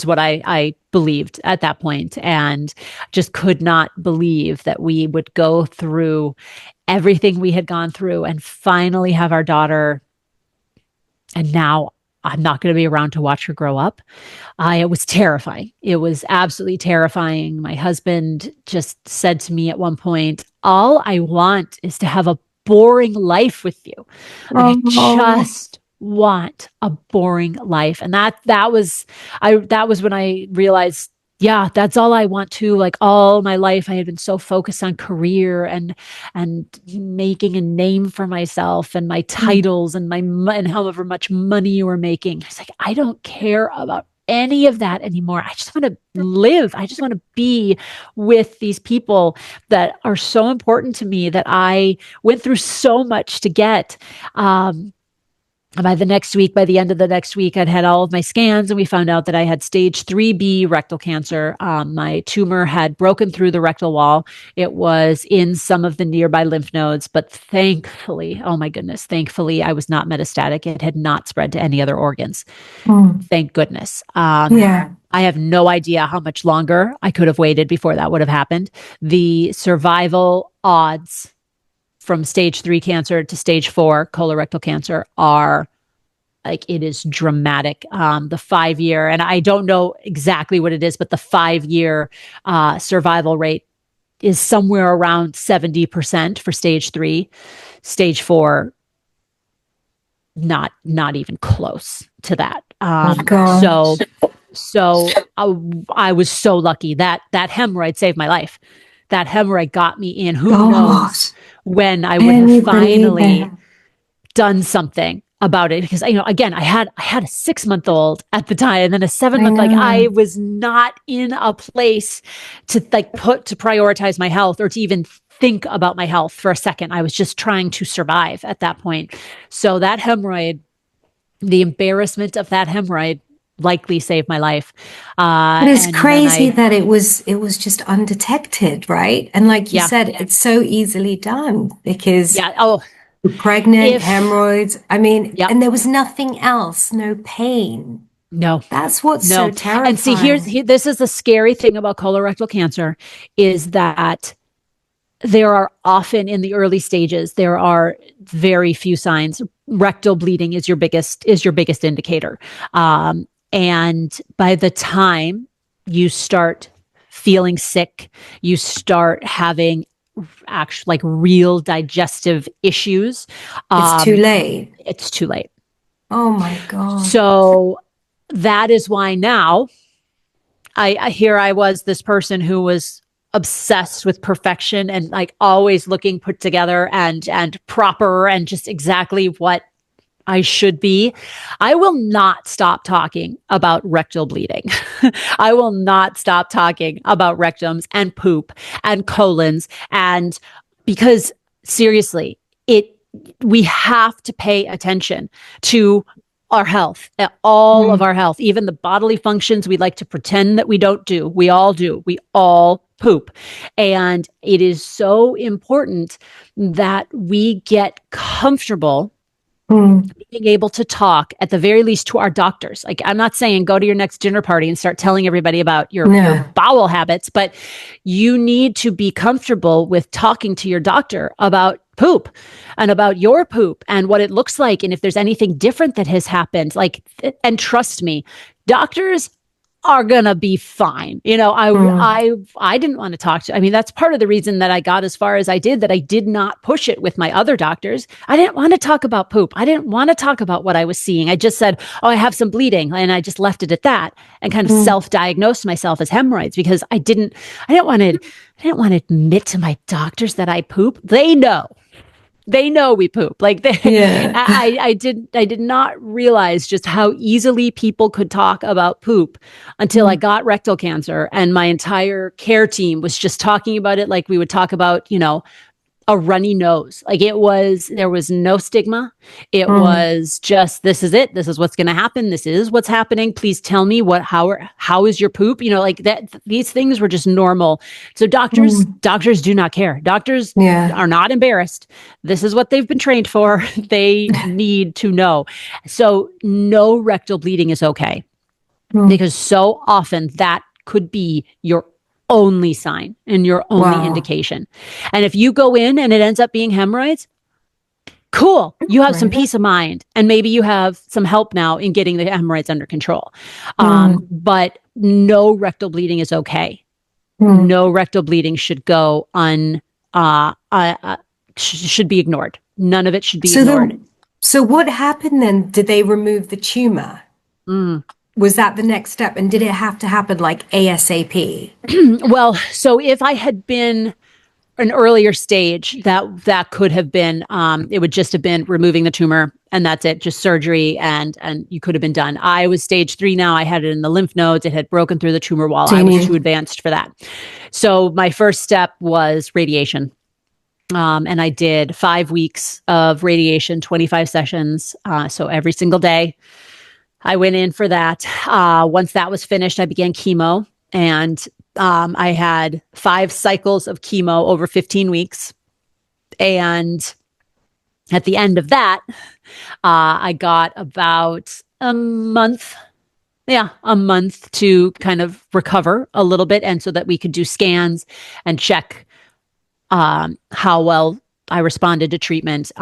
what I believed at that point, and just could not believe that we would go through everything we had gone through and finally have our daughter. And now I'm not going to be around to watch her grow up. It was terrifying. It was absolutely terrifying. My husband just said to me at one point, all I want is to have a boring life with you. I just want a boring life. And that was when I realized, yeah, that's all I want to. Like, all my life I had been so focused on career and making a name for myself and my titles and and however much money you were making. It's like, I don't care about any of that anymore. I just want to live. I just want to be with these people that are so important to me, that I went through so much to get. By the end of the next week, I'd had all of my scans, and we found out that I had stage 3B rectal cancer. My tumor had broken through the rectal wall. It was in some of the nearby lymph nodes, but thankfully, oh my goodness, thankfully, I was not metastatic. It had not spread to any other organs. Thank goodness. I have no idea how much longer I could have waited before that would have happened. The survival odds from stage 3 cancer to stage 4 colorectal cancer are it is dramatic. The 5-year, and I don't know exactly what it is, but the 5-year survival rate is somewhere around 70% for stage 3. Stage 4, not even close to that. So I was so lucky that hemorrhoid saved my life. That hemorrhoid got me in. Who knows when I would have finally done something about it? Because again, I had a 6-month-old at the time, and then a 7-month. I was not in a place to prioritize my health or to even think about my health for a second. I was just trying to survive at that point. So that hemorrhoid, the embarrassment of that hemorrhoid, likely saved my life. But it's crazy that it was just undetected, right? And like you said, it's so easily done because you're pregnant, hemorrhoids. I mean, and there was nothing else, no pain. No, that's what's so terrifying. And see, this is the scary thing about colorectal cancer, is that there are often, in the early stages, there are very few signs. Rectal bleeding is your biggest indicator. And by the time you start feeling sick, you start having actually real digestive issues. It's too late. It's too late. Oh my God. So that is why now I was this person who was obsessed with perfection and always looking put together and proper and just exactly what I should be. I will not stop talking about rectal bleeding. I will not stop talking about rectums and poop and colons, and because seriously, we have to pay attention to our health, all of our health, even the bodily functions we like to pretend that we don't do. We all do. We all poop. And it is so important that we get comfortable being able to talk, at the very least, to our doctors. Like, I'm not saying go to your next dinner party and start telling everybody about your bowel habits, but you need to be comfortable with talking to your doctor about poop and about your poop and what it looks like. And if there's anything different that has happened, like, and trust me, doctors are gonna be fine. I didn't want to talk to. I mean, that's part of the reason that I got as far as I did. That I did not push it with my other doctors. I didn't want to talk about poop. I didn't want to talk about what I was seeing. I just said, "Oh, I have some bleeding," and I just left it at that, and kind of self-diagnosed myself as hemorrhoids because I didn't want to admit to my doctors that I poop. They know. They know we poop. Like, I did not realize just how easily people could talk about poop until I got rectal cancer, and my entire care team was just talking about it like we would talk about, a runny nose. Like, there was no stigma. It was just, this is it. This is what's going to happen. This is what's happening. Please tell me how is your poop? Like that, these things were just normal. So doctors do not care. Doctors are not embarrassed. This is what they've been trained for. They need to know. So no rectal bleeding is okay, because so often that could be your only sign and your only indication. And if you go in and it ends up being hemorrhoids, cool. You have some peace of mind, and maybe you have some help now in getting the hemorrhoids under control. But no rectal bleeding is okay. No rectal bleeding should go should be ignored. None of it should be ignored. So what happened then? Did they remove the tumor? Was that the next step? And did it have to happen like ASAP? Well, so if I had been an earlier stage, that could have been, it would just have been removing the tumor, and that's it, just surgery, and you could have been done. I was stage 3 now. I had it in the lymph nodes. It had broken through the tumor wall. I was too advanced for that. So my first step was radiation. And I did 5 weeks of radiation, 25 sessions. So every single day. I went in for that. Once that was finished, I began chemo, and I had 5 cycles of chemo over 15 weeks. And at the end of that, I got about a month to kind of recover a little bit, and so that we could do scans and check how well I responded to treatment.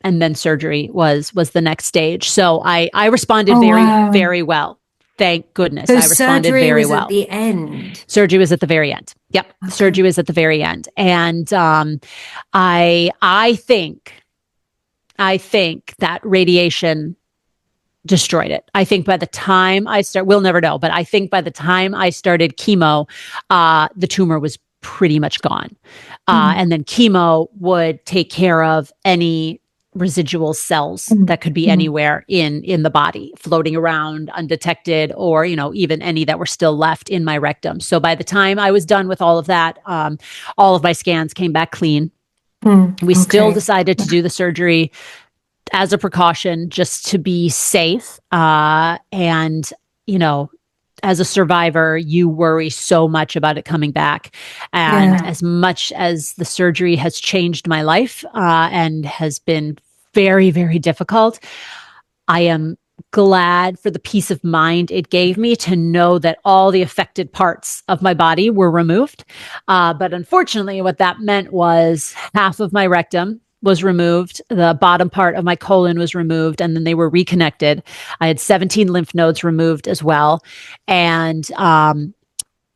And then surgery was the next stage. So I responded very well. Thank goodness. So I responded very well. At the end. Surgery was at the very end. Yep. Okay. Surgery was at the very end. And I think that radiation destroyed it. I think by the time we'll never know, but I think by the time I started chemo, the tumor was pretty much gone. And then chemo would take care of any residual cells that could be anywhere in the body, floating around undetected, or even any that were still left in my rectum. So by the time I was done with all of that, all of my scans came back clean. We still decided to do the surgery as a precaution, just to be safe. And as a survivor, you worry so much about it coming back. And as much as the surgery has changed my life and has been very, very difficult, I am glad for the peace of mind it gave me to know that all the affected parts of my body were removed. But unfortunately, what that meant was half of my rectum was removed. The bottom part of my colon was removed, and then they were reconnected. I had 17 lymph nodes removed as well. And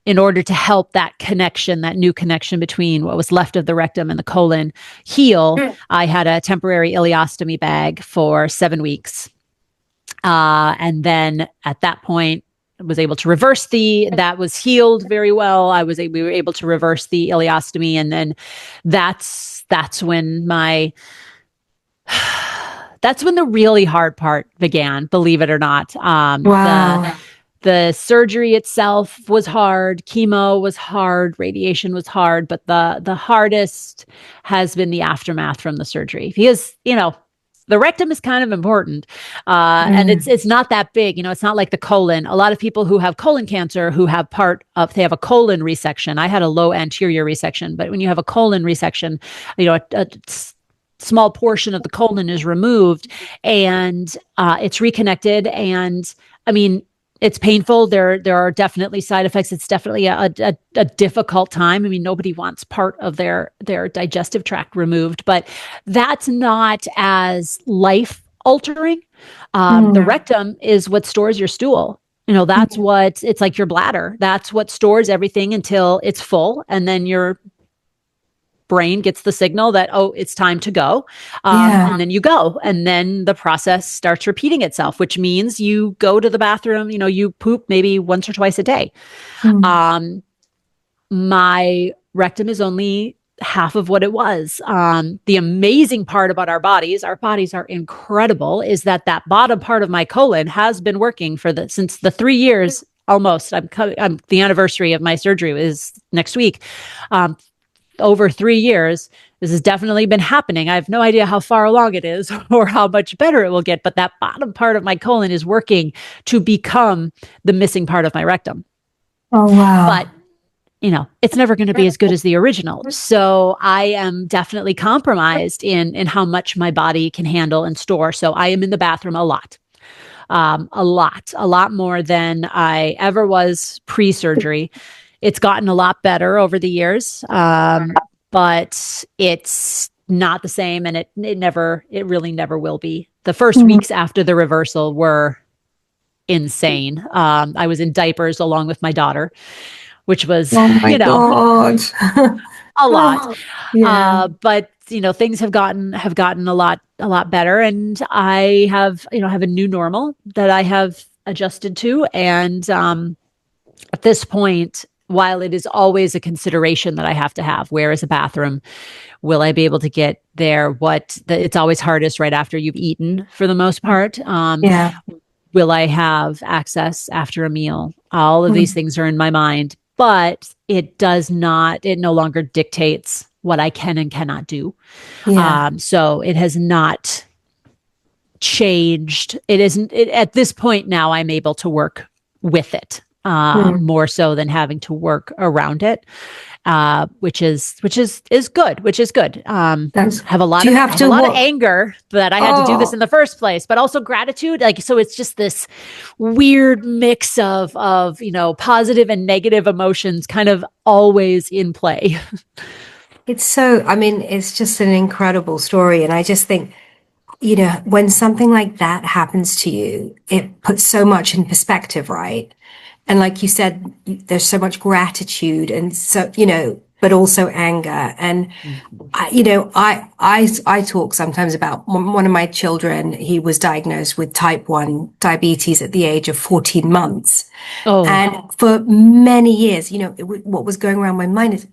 in order to help that new connection between what was left of the rectum and the colon heal, I had a temporary ileostomy bag for 7 weeks. And then at that point, I was able to reverse that was healed very well. We were able to reverse the ileostomy. And then that's when the really hard part began, believe it or not. Wow. The surgery itself was hard. Chemo was hard. Radiation was hard. But the hardest has been the aftermath from the surgery, because, the rectum is kind of important. And it's not that big, it's not like the colon. A lot of people who have colon cancer who have they have a colon resection. I had a low anterior resection, but when you have a colon resection, a small portion of the colon is removed and it's reconnected. And I mean, it's painful. There are definitely side effects. It's definitely a difficult time. I mean, nobody wants part of their digestive tract removed, but that's not as life altering. The rectum is what stores your stool. That's what it's like your bladder. That's what stores everything until it's full, and then your brain gets the signal that, oh, it's time to go. And then you go. And then the process starts repeating itself, which means you go to the bathroom, you poop maybe once or twice a day. My rectum is only half of what it was. The amazing part about our bodies are incredible, is that bottom part of my colon has been working since the 3 years almost. The anniversary of my surgery is next week. Over 3 years, this has definitely been happening. I have no idea how far along it is or how much better it will get, but that bottom part of my colon is working to become the missing part of my rectum. Oh, wow. But, it's never going to be as good as the original. So I am definitely compromised in how much my body can handle and store. So I am in the bathroom a lot. A lot more than I ever was pre-surgery. It's gotten a lot better over the years, but it's not the same, and it really never will be. The first weeks after the reversal were insane. I was in diapers along with my daughter, which was, God. a lot. Yeah. But things have gotten a lot better, and I have a new normal that I have adjusted to, and at this point, while it is always a consideration that I have to have, where is a bathroom? Will I be able to get there? It's always hardest right after you've eaten for the most part. Will I have access after a meal? All of these things are in my mind, but it no longer dictates what I can and cannot do. So it has not changed. At this point now, I'm able to work with it. More so than having to work around it, which is good. Have a lot of anger that I had to do this in the first place, but also gratitude. So it's just this weird mix of positive and negative emotions, kind of always in play. It's just an incredible story, and I just think, when something like that happens to you, it puts so much in perspective, right? And like you said, there's so much gratitude and so, but also anger. And, I talk sometimes about one of my children. He was diagnosed with type 1 diabetes at the age of 14 months. Oh. And for many years, what was going around my mind is,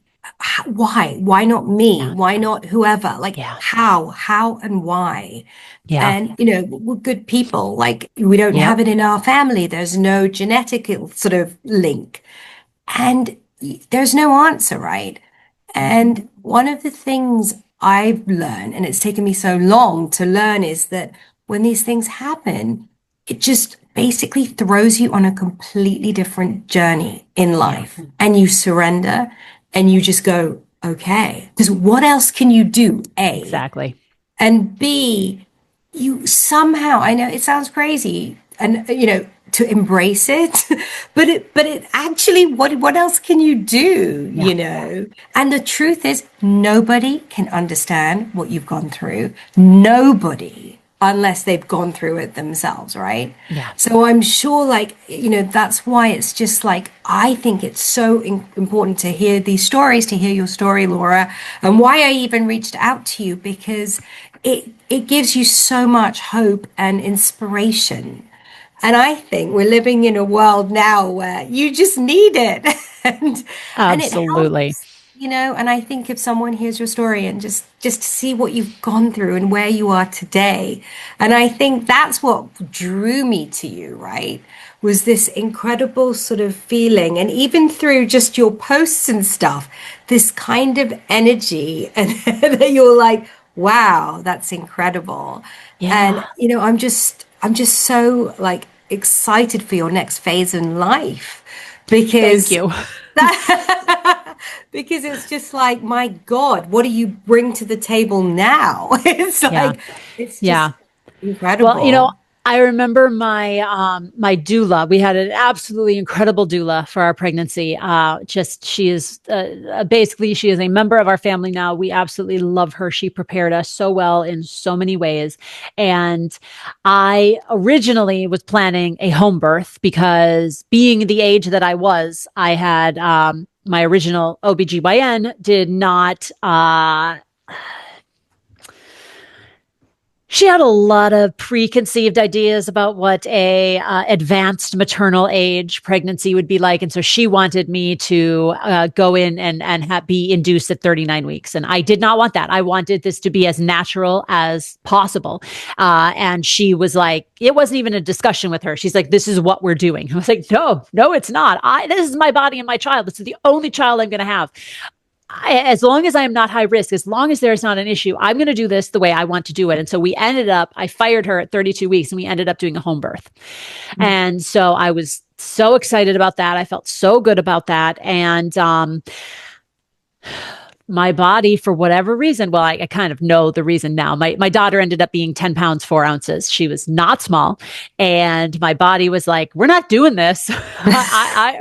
why not me? Yeah. Why not whoever? How and why? Yeah. And, we're good people. We don't have it in our family. There's no genetic sort of link. And there's no answer, right? And one of the things I've learned, and it's taken me so long to learn, is that when these things happen, it just basically throws you on a completely different journey in life. And you surrender and you just go, okay. Because what else can you do? A. Exactly. And B, you somehow, I know it sounds crazy, and to embrace it, but it actually, what else can you do? And the truth is, nobody can understand what you've gone through. Nobody, unless they've gone through it themselves, right? Yeah. So I'm sure, that's why it's just I think it's so important to hear these stories, to hear your story, Laura, and why I even reached out to you, because it gives you so much hope and inspiration. And I think we're living in a world now where you just need it. and Absolutely. it helps, and I think if someone hears your story and just to see what you've gone through and where you are today, and I think that's what drew me to you, right? Was this incredible sort of feeling, and even through just your posts and stuff, this kind of energy, and that you're like, wow, that's incredible. And Yeah. I'm just so like excited for your next phase in life Thank because you. that because it's just like, my God, what do you bring to the table now? It's Yeah. like it's Yeah. just Well, incredible. I remember my doula. We had an absolutely incredible doula for our pregnancy. Just she is basically she is a member of our family now. We absolutely love her. She prepared us so well in so many ways. And I originally was planning a home birth because being the age that I was, I had my original OBGYN did not she had a lot of preconceived ideas about what a advanced maternal age pregnancy would be like, and so she wanted me to go in and be induced at 39 weeks, and I did not want that. I wanted this to be as natural as possible, and she was like, it wasn't even a discussion with her. She's like, "This is what we're doing." I was like, "No, no, it's not. This is my body and my child. This is the only child I'm going to have." As long as I am not high risk, as long as there's not an issue, I'm going to do this the way I want to do it. And so I fired her at 32 weeks and we ended up doing a home birth. And so I was so excited about that. I felt so good about that. And, my body, for whatever reason, well, I kind of know the reason now. My daughter ended up being 10 pounds, 4 ounces. She was not small. And my body was like, we're not doing this.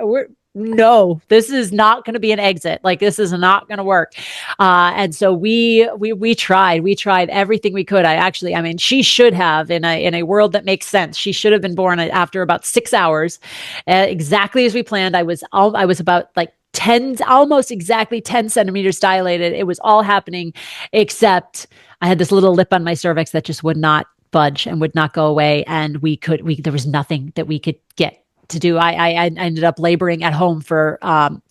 We're, no, this is not going to be an exit. Like, this is not going to work. And so we tried everything we could. I mean, she should have, in a world that makes sense, she should have been born after about 6 hours, exactly as we planned. I was about like 10, almost exactly 10 centimeters dilated. It was all happening, except I had this little lip on my cervix that just would not budge and would not go away. And there was nothing that we could get to do. I ended up laboring at home for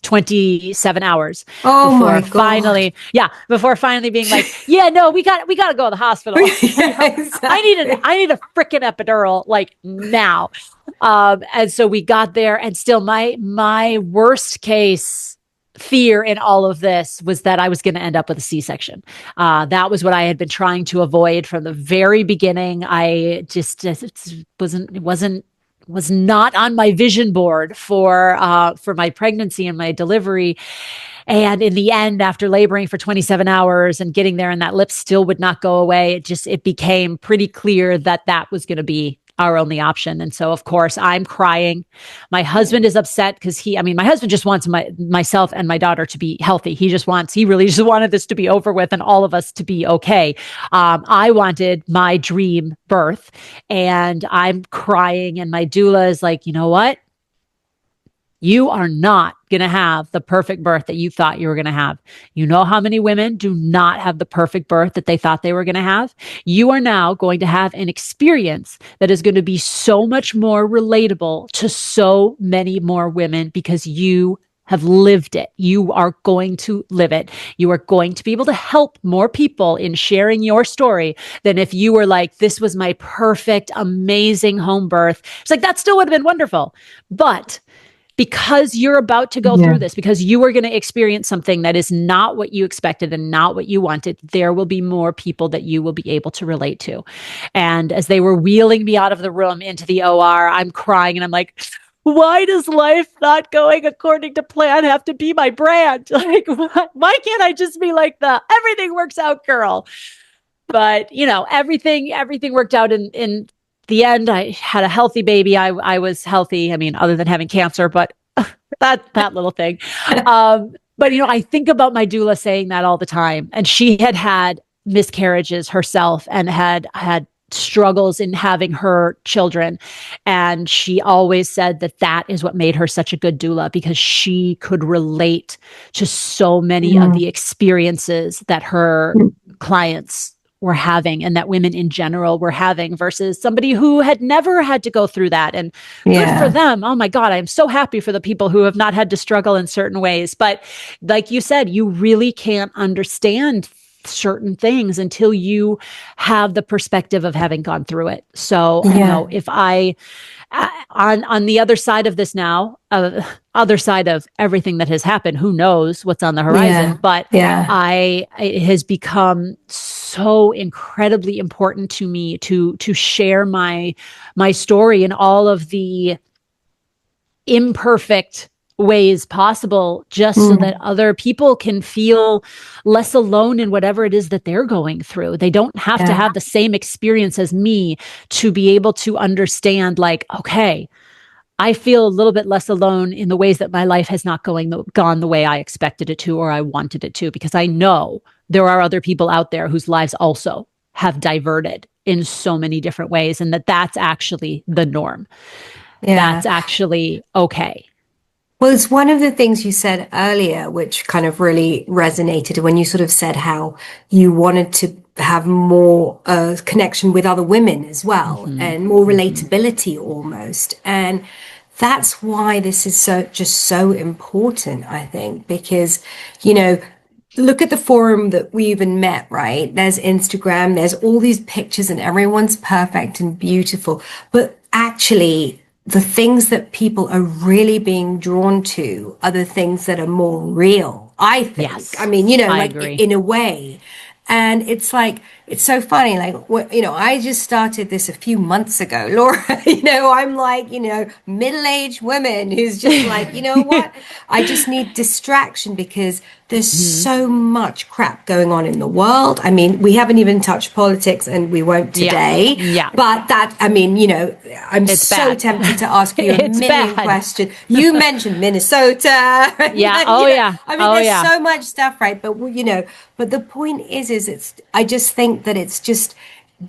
27 hours Oh my before God. finally being like, yeah, no, we got to go to the hospital. Yeah, exactly. I need a freaking epidural like now. And so we got there, and still my worst case fear in all of this was that I was going to end up with a C-section. That was what I had been trying to avoid from the very beginning. I just was not on my vision board for my pregnancy and my delivery. And in the end, after laboring for 27 hours and getting there, and that lip still would not go away, it became pretty clear that that was going to be our only option. And so, of course, I'm crying. My husband is upset because my husband just wants myself and my daughter to be healthy. He really just wanted this to be over with and all of us to be okay. I wanted my dream birth, and I'm crying. And my doula is like, you know what? You are not going to have the perfect birth that you thought you were going to have. You know how many women do not have the perfect birth that they thought they were going to have? You are now going to have an experience that is going to be so much more relatable to so many more women because you have lived it. You are going to live it. You are going to be able to help more people in sharing your story than if you were like, this was my perfect, amazing home birth. It's like, that still would have been wonderful. But because you're about to go through this, because you are going to experience something that is not what you expected and not what you wanted, there will be more people that you will be able to relate to. And as they were wheeling me out of the room into the OR, I'm crying and I'm like, why does life not going according to plan have to be my brand? Like, why can't I just be like the everything works out girl? But everything worked out in the end. I had a healthy baby. I was healthy. I mean, other than having cancer, but that little thing. But I think about my doula saying that all the time, and she had miscarriages herself and had struggles in having her children, and she always said that is what made her such a good doula, because she could relate to so many of the experiences that her clients were having and that women in general were having, versus somebody who had never had to go through that. And good for them. Oh my God, I am so happy for the people who have not had to struggle in certain ways. But like you said, you really can't understand certain things until you have the perspective of having gone through it. So, if I, on the other side of this now, other side of everything that has happened, who knows what's on the horizon, but it has become so incredibly important to me to share my story in all of the imperfect ways possible, just so that other people can feel less alone in whatever it is that they're going through. They don't have to have the same experience as me to be able to understand, like, okay, I feel a little bit less alone in the ways that my life has not gone the way I expected it to or I wanted it to, because I know there are other people out there whose lives also have diverted in so many different ways, and that's actually the norm. That's actually okay. Well, it's one of the things you said earlier, which kind of really resonated when you sort of said how you wanted to have more connection with other women as well, and more relatability almost. And that's why this is so important, I think, because, look at the forum that we even met, right? There's Instagram, there's all these pictures and everyone's perfect and beautiful. But actually, the things that people are really being drawn to are the things that are more real, I think. Yes, I mean, I like agree. in a way. And it's like, it's so funny. Like, I just started this a few months ago, Laura. I'm like, middle-aged women who's just like, you know what? I just need distraction because there's so much crap going on in the world. I mean, we haven't even touched politics and we won't today. Yeah. But that, I mean, I'm it's so bad. tempted to ask you a It's million bad. questions. You mentioned Minnesota. Yeah. I mean, there's so much stuff, right? But, but the point is I just think that it's just,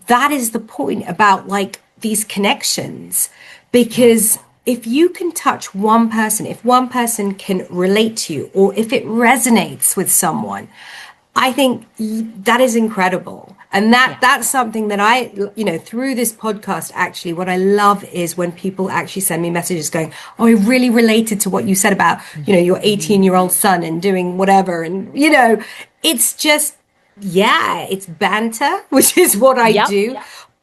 that is the point about like these connections, because if you can touch one person, if one person can relate to you, or if it resonates with someone, I think that is incredible. And that's something that I, through this podcast, actually, what I love is when people actually send me messages going, oh, I really related to what you said about, your 18-year-old son and doing whatever. And, it's just, it's banter, which is what I do.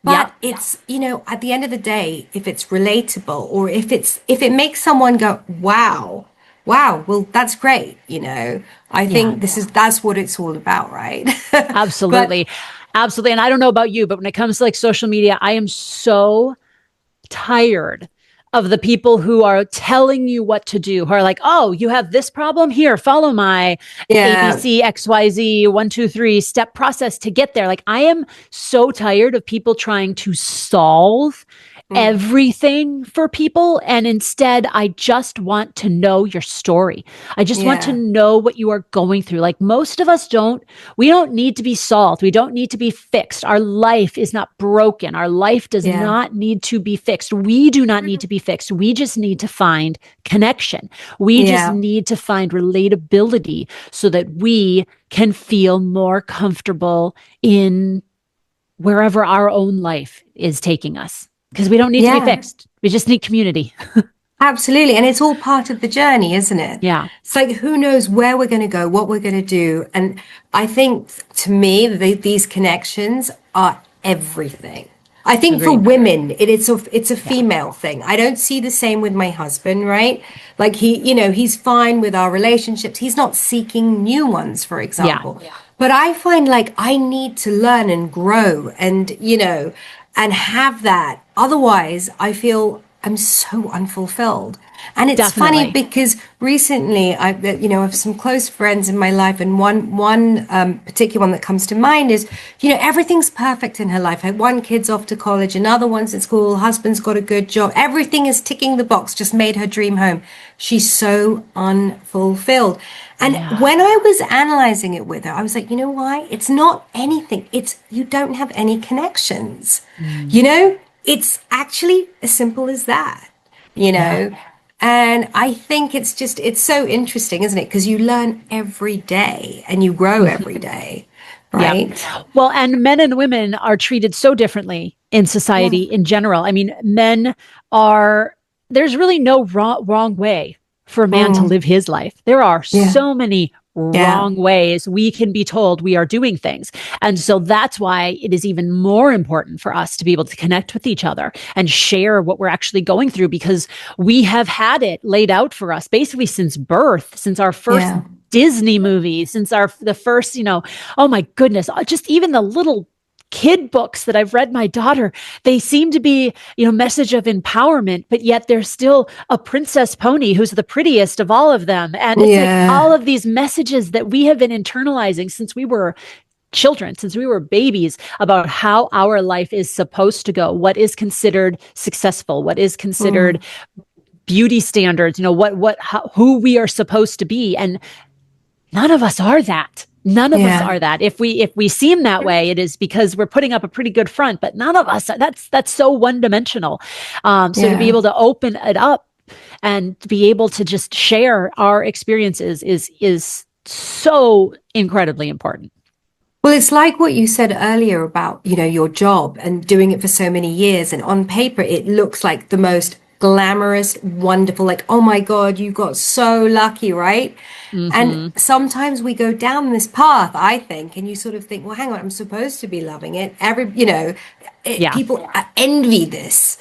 But it's, at the end of the day, if it's relatable, or if it makes someone go, wow, well, that's great. I think that's what it's all about, right? Absolutely. Absolutely. And I don't know about you, but when it comes to like social media, I am so tired of the people who are telling you what to do, who are like, oh, you have this problem here, follow my ABC, XYZ, 1, 2, 3 step process to get there. Like, I am so tired of people trying to solve everything for people. And instead, I just want to know your story. I just want to know what you are going through. Like, most of us we don't need to be solved. We don't need to be fixed. Our life is not broken. Our life does not need to be fixed. We do not need to be fixed. We just need to find connection. We just need to find relatability so that we can feel more comfortable in wherever our own life is taking us. Because we don't need to be fixed. We just need community. Absolutely. And it's all part of the journey, isn't it? Yeah. It's like, who knows where we're going to go, what we're going to do. And I think, to me, these connections are everything. I think for women, it's a female thing. I don't see the same with my husband, right? Like, he's fine with our relationships. He's not seeking new ones, for example. Yeah. But I find like I need to learn and grow and, and have that. Otherwise, I feel I'm so unfulfilled. And it's funny because recently I have some close friends in my life, and one particular one that comes to mind is, everything's perfect in her life. One kid's off to college, another one's at school, husband's got a good job. Everything is ticking the box, just made her dream home. She's so unfulfilled. And when I was analyzing it with her, I was like, you know why? It's not anything. It's you don't have any connections. It's actually as simple as that, And I think it's so interesting, isn't it? Because you learn every day and you grow every day, right? Yeah. Well, and men and women are treated so differently in society in general. I mean, there's really no wrong way for a man to live his life. There are so many wrong ways we can be told we are doing things. And so that's why it is even more important for us to be able to connect with each other and share what we're actually going through, because we have had it laid out for us basically since birth, since our first Disney movie, since the first, oh my goodness, just even the little kid books that I've read my daughter, they seem to be, message of empowerment, but yet there's still a princess pony who's the prettiest of all of them. And it's like all of these messages that we have been internalizing since we were children, since we were babies, about how our life is supposed to go, what is considered successful, what is considered beauty standards, who we are supposed to be. And none of us are that. None of us are that. If we seem that way, it is because we're putting up a pretty good front, but none of us, that's so one-dimensional. So to be able to open it up and to be able to just share our experiences is so incredibly important. Well, it's like what you said earlier about, your job and doing it for so many years. And on paper, it looks like the most glamorous, wonderful, like, oh my God, you got so lucky, right? And sometimes we go down this path, I think, and you sort of think, well, hang on, I'm supposed to be loving it. People envy this,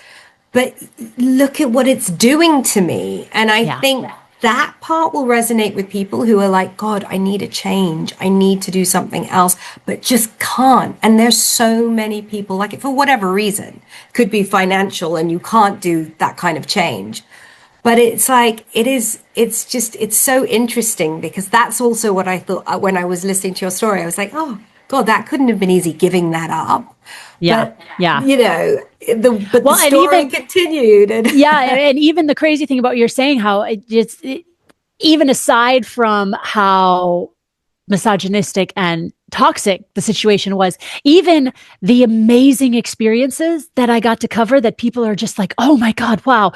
but look at what it's doing to me. And I think that part will resonate with people who are like, God, I need a change. I need to do something else, but just can't. And there's so many people like it for whatever reason. Could be financial and you can't do that kind of change. But it's like, it's so interesting, because that's also what I thought when I was listening to your story. I was like, oh God, that couldn't have been easy, giving that up. But, the story continued. And and even the crazy thing about you're saying how even aside from how misogynistic and toxic the situation was, even the amazing experiences that I got to cover that people are just like, oh my God, wow.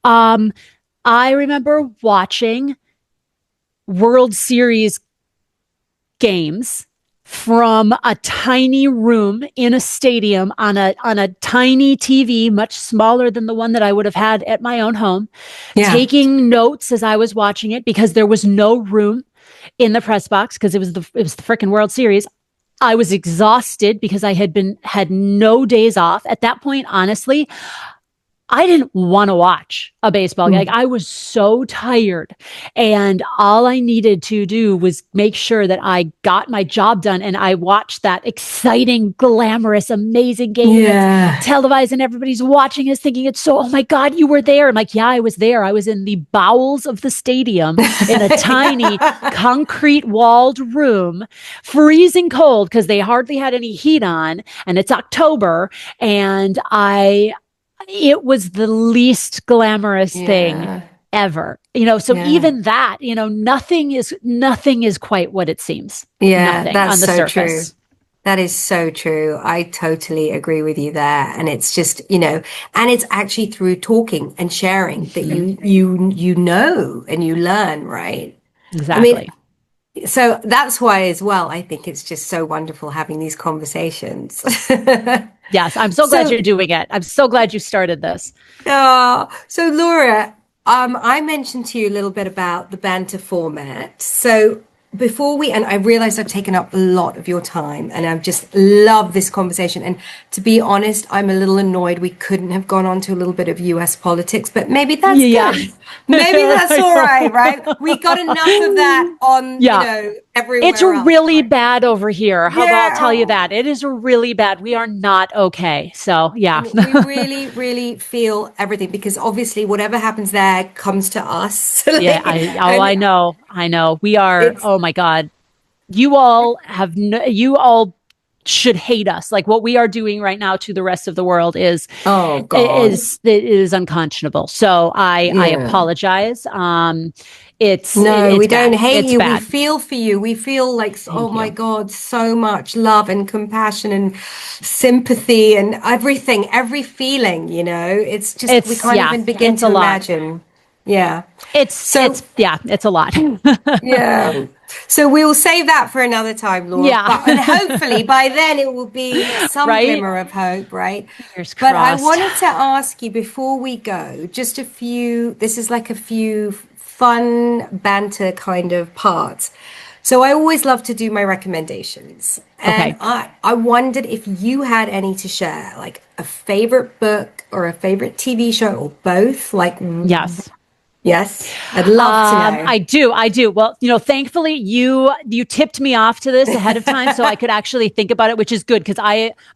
I remember watching World Series games from a tiny room in a stadium on a tiny TV, much smaller than the one that I would have had at my own home, taking notes as I was watching it, because there was no room in the press box, because it was the freaking World Series. I was exhausted because I had no days off. At that point, honestly, I didn't want to watch a baseball game. Like, I was so tired, and all I needed to do was make sure that I got my job done, and I watched that exciting, glamorous, amazing game that's televised, and everybody's watching us thinking it's so, oh my God, you were there. I'm like, yeah, I was there. I was in the bowels of the stadium in a tiny concrete walled room, freezing cold because they hardly had any heat on, and it's October, and it was the least glamorous thing ever, so even that, nothing is quite what it seems. Nothing that's on the so surface. True. That is so true. I totally agree with you there. And it's just, and it's actually through talking and sharing that you know and you learn, right? Exactly. I mean, so that's why as well, I think it's just so wonderful having these conversations. Yes, I'm so glad you're doing it. I'm so glad you started this. So Laura, I mentioned to you a little bit about the banter format. So and I realize I've taken up a lot of your time, and I've just loved this conversation. And to be honest, I'm a little annoyed we couldn't have gone on to a little bit of US politics, but maybe that's good. Maybe that's all right? We got enough of that on, everywhere It's else, really bad over here. How about I'll tell you Yeah. that? It is really bad. We are not okay. So, yeah. We really, really feel everything, because obviously whatever happens there comes to us. Yeah, I know. We are, oh my God. You all should hate us. Like, what we are doing right now to the rest of the world is it is unconscionable. So I apologize. We don't hate you. We feel for you. We feel like, my God, so much love and compassion and sympathy and everything, every feeling, it's just, we can't even begin to imagine. Yeah. It's a lot. Yeah. So we'll save that for another time, Laura. Yeah. And hopefully by then it will be some glimmer of hope, right? Fingers But I crossed. wanted to ask you before we go, this is like a few fun banter kind of parts. So I always love to do my recommendations. And Okay. I wondered if you had any to share, like a favorite book or a favorite TV show or both. Like, Yes. yes, I'd love to know. I do. Well, thankfully you tipped me off to this ahead of time, so I could actually think about it, which is good because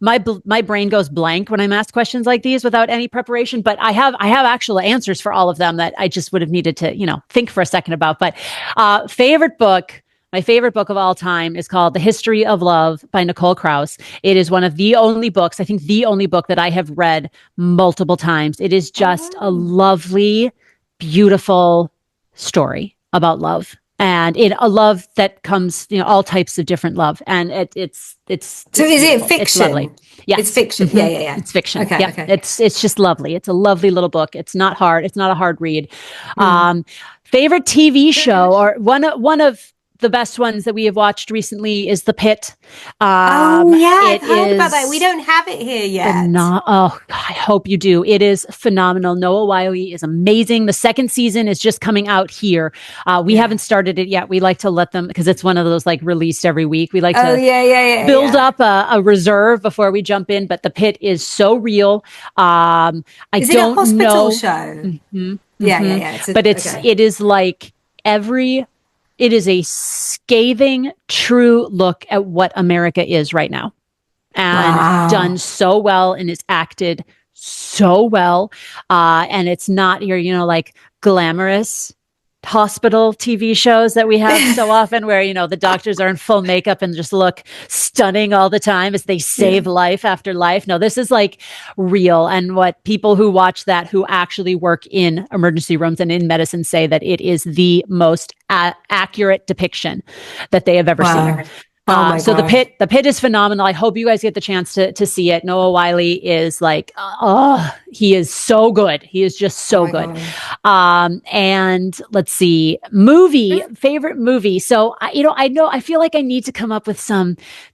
my brain goes blank when I'm asked questions like these without any preparation. But I have actual answers for all of them that I just would have needed to think for a second about. But favorite book. My favorite book of all time is called The History of Love by Nicole Krauss. It is one of the only books, I think the only book that I have read multiple times. It is just a lovely, beautiful story about love, and a love that comes all types of different love, and it's So is it beautiful. fiction? It's lovely. Yes. It's fiction. Mm-hmm. Yeah. It's fiction. Okay, Yeah. okay. It's just lovely. It's a lovely little book. It's not hard. It's not a hard read. Favorite TV show, or one of the best ones that we have watched recently, is The Pit. Oh yeah, I've It heard about that. We is don't have it here yet. Oh, I hope you do. It is phenomenal. Noah Wyle is amazing. The second season is just coming out here. We haven't started it yet. We like to let them, because it's one of those like released every week. We like to build up a reserve before we jump in. But The Pit is so real. Is it a hospital show? Yeah. It is like it is a scathing, true look at what America is right now, and done so well, and is acted so well. And it's not your, like glamorous hospital TV shows that we have so often where, the doctors are in full makeup and just look stunning all the time as they save life after life. No, this is like real. And what people who watch that, who actually work in emergency rooms and in medicine, say that it is the most accurate depiction that they have ever seen. So God. The Pit is phenomenal. I hope you guys get the chance to see it. Noah Wyle is like, he is so good. He is just so good. And let's see, favorite movie. So I feel like I need to come up with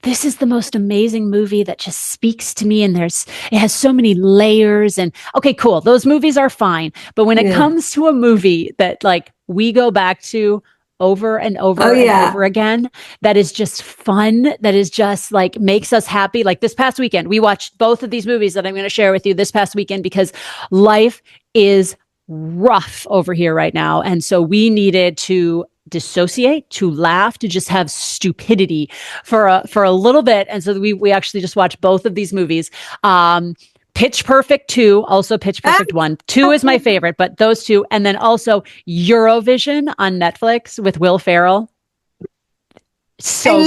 this is the most amazing movie that just speaks to me. And it has so many layers, and okay, cool. Those movies are fine. But when it comes to a movie that like we go back to over and over and over again, that is just fun, that is just like makes us happy. Like this past weekend, we watched both of these movies that I'm going to share with you this past weekend, because life is rough over here right now. And so we needed to dissociate, to laugh, to just have stupidity for a little bit. And so we actually just watched both of these movies. Pitch Perfect 2, also Pitch Perfect 1. 2 is my favorite, but those two. And then also Eurovision on Netflix with Will Ferrell. So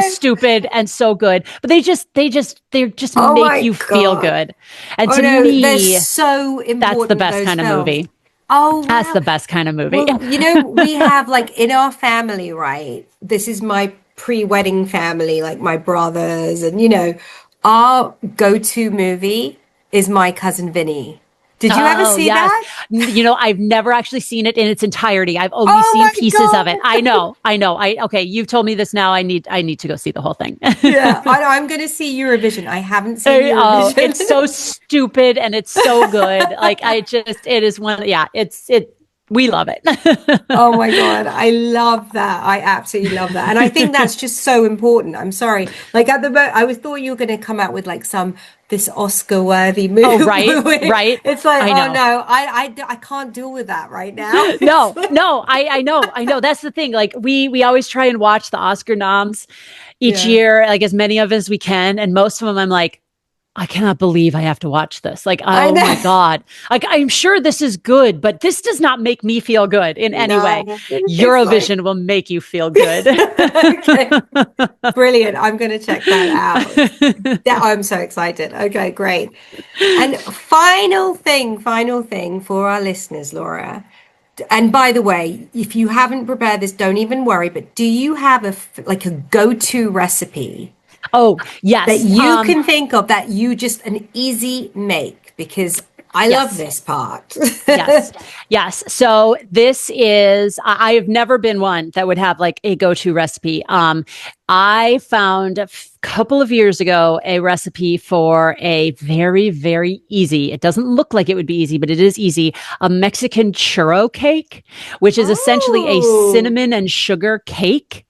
stupid and so good. But they just make you feel good. And to me, they're so important, that's the best kind of movie. Oh, wow. That's the best kind of movie. Well, we have like in our family, right? This is my pre-wedding family, like my brothers, and our go-to movie is My Cousin Vinny. Did you ever see that? I've never actually seen it in its entirety. I've only seen pieces of it. I know. Okay, you've told me this now. I need to go see the whole thing. Yeah, I'm going to see Eurovision. I haven't seen Eurovision. It's so stupid and it's so good. Like it is one. Yeah, we love it. Oh my God. I love that. I absolutely love that. And I think that's just so important. I'm sorry. Like at the moment, I thought you were going to come out with like this Oscar worthy movie. Oh, right. It's like, I know. Oh no, I can't deal with that right now. No, I know. That's the thing. Like we always try and watch the Oscar noms each year, like as many of as we can. And most of them I'm like, I cannot believe I have to watch this. Like, oh my God. Like, I'm sure this is good, but this does not make me feel good in any way. Eurovision will make you feel good. Okay. Brilliant. I'm going to check that out. I'm so excited. Okay, great. And final thing for our listeners, Laura. And by the way, if you haven't prepared this, don't even worry. But do you have a go-to recipe? Oh, yes. That you can think of that you just an easy make, because I love this part. Yes. So this is, I have never been one that would have like a go-to recipe. I found a couple of years ago a recipe for a very, very easy, it doesn't look like it would be easy, but it is easy, a Mexican churro cake, which is essentially a cinnamon and sugar cake.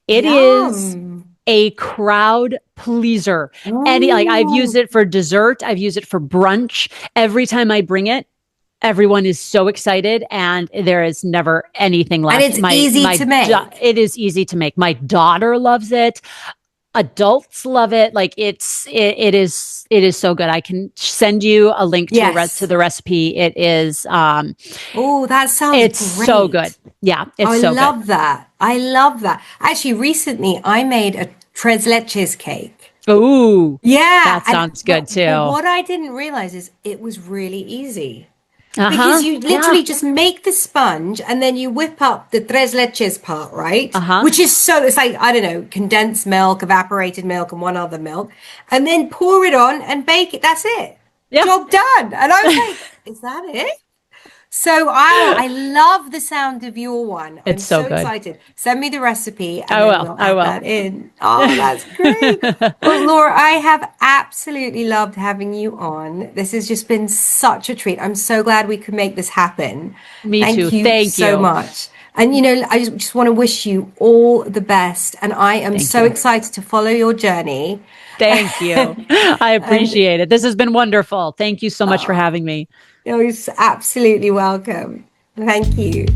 It is Yum. a crowd pleaser. I've Ooh. used it for dessert. I've used it for brunch. Every time I bring it, everyone is so excited, and there is never anything And left. it's easy to make. It is easy to make. My daughter loves it. Adults love it. It is so good. I can send you a link to Yes. the recipe. It is Oh, that sounds it's so good. great. Yeah, it's I so good. love that. I love that. Actually, recently I made a tres leches cake. Ooh, Yeah, that and sounds good but too. what I didn't realize is it was really easy. Because Uh-huh. you Yeah. literally just make the sponge and then you whip up the tres leches part, right? Uh-huh. Which is so, it's like, I don't know, condensed milk, evaporated milk, and one other milk. And then pour it on and bake it. That's it. Yeah. Job done. And I was like, is that it? So I love the sound of your one. I'm It's so so good. excited. Send me the recipe and I then will. we'll I add will. that in. Oh, that's great. Well, Laura, I have absolutely loved having you on. This has just been such a treat. I'm so glad we could make this happen. Me too. Thank you Thank so you. much. And I just want to wish you all the best. And I am Thank so you. excited to follow your journey. Thank you. I And appreciate it. This has been wonderful. Thank you so much for having me. you're absolutely welcome. Thank you.